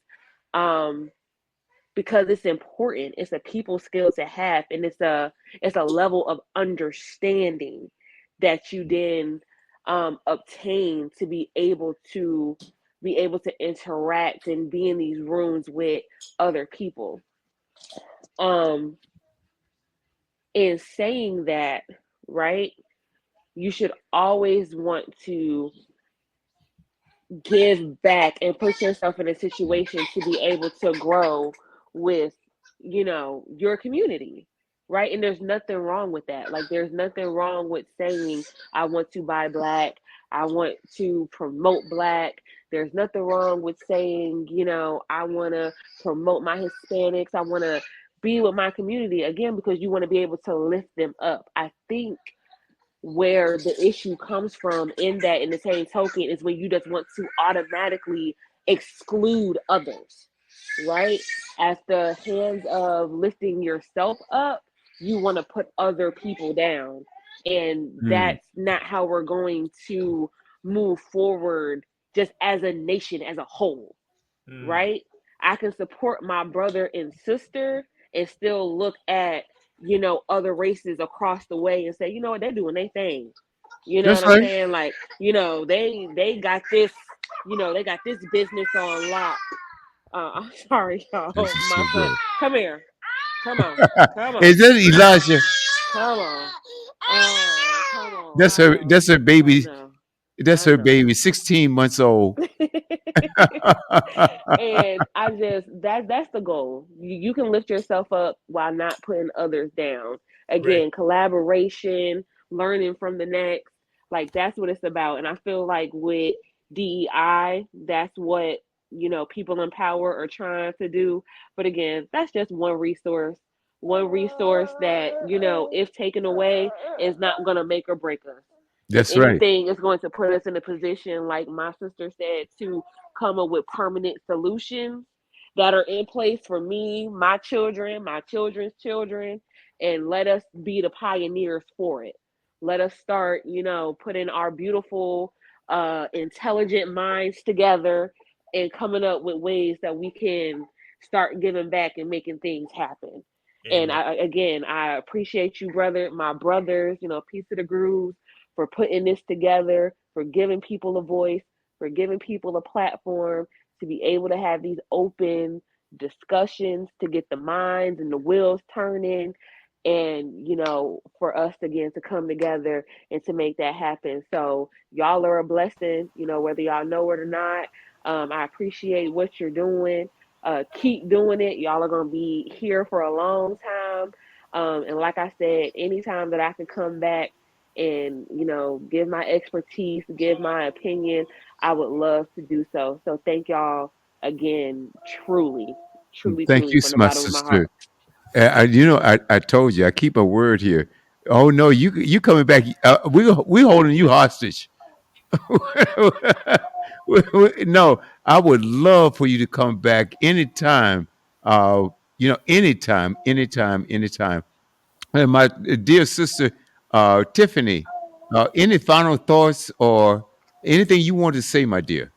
because it's important. It's a people skill to have, and it's a level of understanding that you then obtain to be able to interact and be in these rooms with other people. In saying that, right, you should always want to give back and put yourself in a situation to be able to grow with, your community, right? And there's nothing wrong with that. Like, there's nothing wrong with saying, I want to buy Black, I want to promote Black. There's nothing wrong with saying, I want to promote my Hispanics, I want to be with my community, again, because you want to be able to lift them up. I think where the issue comes from in the same token is when you just want to automatically exclude others, right? At the hands of lifting yourself up, you want to put other people down. And that's not how we're going to move forward just as a nation as a whole, right? I can support my brother and sister and still look at, other races across the way and say, you know what, they're doing their thing. You know That's what I'm right. saying? Like, they got this, they got this business on lock. I'm sorry, y'all. This is My so son, good. come here. Come on. Come on. Is that Elijah? Come on. Oh, come on. That's her. That's her I baby. know. That's I her know. baby. 16 months old. And I just that's the goal. You can lift yourself up while not putting others down. Right. Again, collaboration, learning from the next, like that's what it's about. And I feel like with DEI, that's what people in power are trying to do. But again, that's just one resource. One resource that, if taken away, is not gonna make or break us. If That's right. anything, it's going to put us in a position, like my sister said, to come up with permanent solutions that are in place for me, my children, my children's children, and let us be the pioneers for it. Let us start, putting our beautiful, intelligent minds together and coming up with ways that we can start giving back and making things happen. And Amen. I appreciate you, brother, my brothers, Piece of the Grooves, for putting this together, for giving people a voice, for giving people a platform to be able to have these open discussions, to get the minds and the wheels turning, and for us again to come together and to make that happen. So y'all are a blessing, whether y'all know it or not. I appreciate what you're doing. Keep doing it. Y'all are gonna be here for a long time. And like I said, anytime that I can come back and give my expertise, give my opinion, I would love to do so. So thank y'all again, truly, truly, Thank truly, you, from the my bottom of my sister. heart. I told you I keep a word here. Oh no, you coming back? We holding you hostage. No, I would love for you to come back anytime. Anytime. And my dear sister, Tiffany, any final thoughts or anything you want to say, my dear?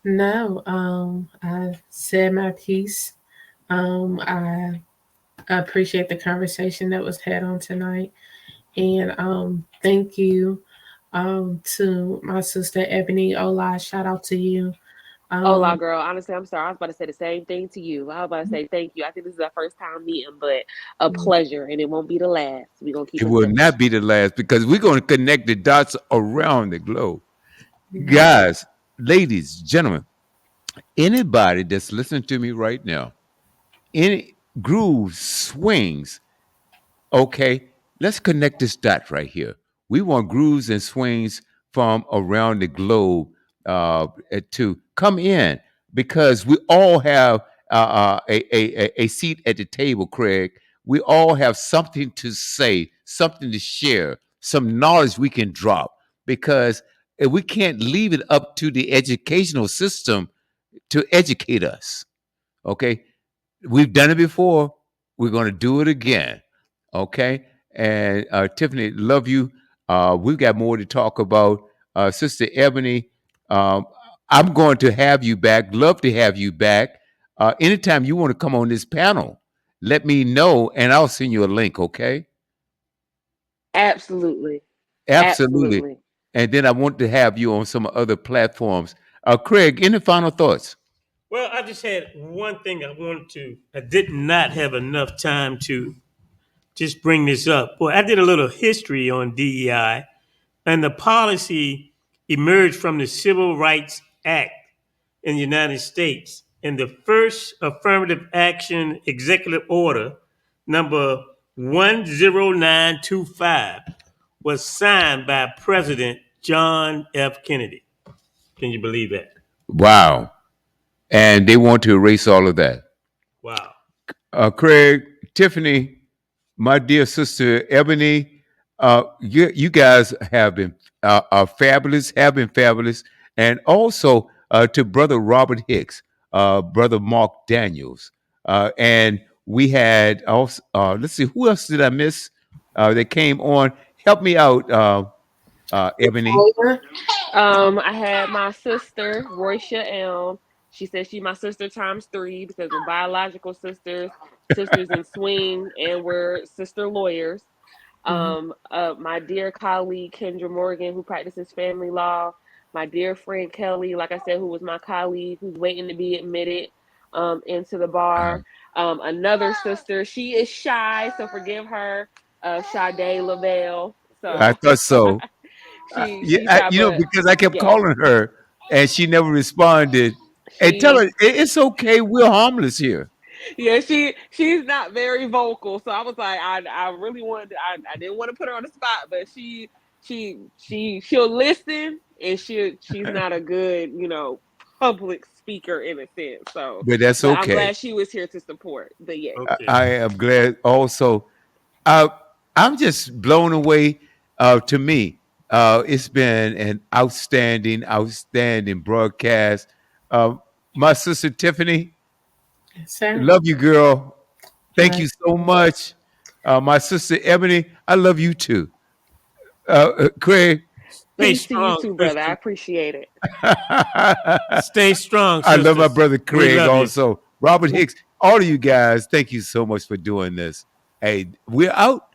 No, I said my piece. I appreciate the conversation that was had on tonight. And thank you to my sister Ebony Ola. Shout out to you. Hola, Um, girl. Honestly, I'm sorry. I was about to say the same thing to you. I was about to say thank you. I think this is our first time meeting, but a pleasure, and it won't be the last. We're gonna keep It in will touch. not be the last because we're going to connect the dots around the globe. Guys, ladies, gentlemen, anybody that's listening to me right now, any groove swings, okay, let's connect this dot right here. We want grooves and swings from around the globe to come in because we all have a seat at the table, Craig. We all have something to say, something to share, some knowledge we can drop because we can't leave it up to the educational system to educate us. Okay, we've done it before. We're going to do it again. Okay. And Tiffany, love you. We've got more to talk about. Sister Ebony, um, I'm going to have you back. Love to have you back. Anytime you want to come on this panel, let me know and I'll send you a link. Okay. Absolutely, Absolutely. absolutely. And then I want to have you on some other platforms. Craig, any final thoughts? Well, I just had one thing I wanted to. I did not have enough time to just bring this up. Well, I did a little history on DEI, and the policy emerged from the Civil Rights Act in the United States. And the first affirmative action executive order, number 10925, was signed by President John F. Kennedy. Can you believe that? Wow. And they want to erase all of that. Wow. Craig, Tiffany, my dear sister Ebony, you guys have been are fabulous, have been fabulous, and also to Brother Robert Hicks, Brother Mark Daniels, and we had also. Let's see, who else did I miss? That came on. Help me out, Ebony. I had my sister, Roysha Elm. She said she's my sister times three because we're biological sisters, sisters in swing, and we're sister lawyers. Mhm. My dear colleague Kendra Morgan, who practices family law. My dear friend Kelly, like I said, who was my colleague, who's waiting to be admitted into the bar. Another sister, she is shy, so forgive her, Sade Lavelle. I So thought so. Yeah, she's shy, but because I kept yes, calling her and she never responded. And tell her she it's okay. We're harmless here. yeah, she's not very vocal, so I was like, I really wanted to, I didn't want to put her on the spot, but she'll listen, and she's not a good public speaker in a sense. So, But that's but I'm okay. glad she was here to support. But yes, Okay. I am glad also. Uh, I'm just blown away. To me, it's been an outstanding broadcast. Uh, my sister Tiffany, Sir. love you, girl. Thank you so Sure. much. My sister Ebony, I love you too. Craig, Stay peace to you strong, too, brother. I Christian. appreciate it. Stay strong, I love my sisters. brother We Craig love you. also. Robert Hicks, all of you guys, thank you so much for doing this. Hey, we're out.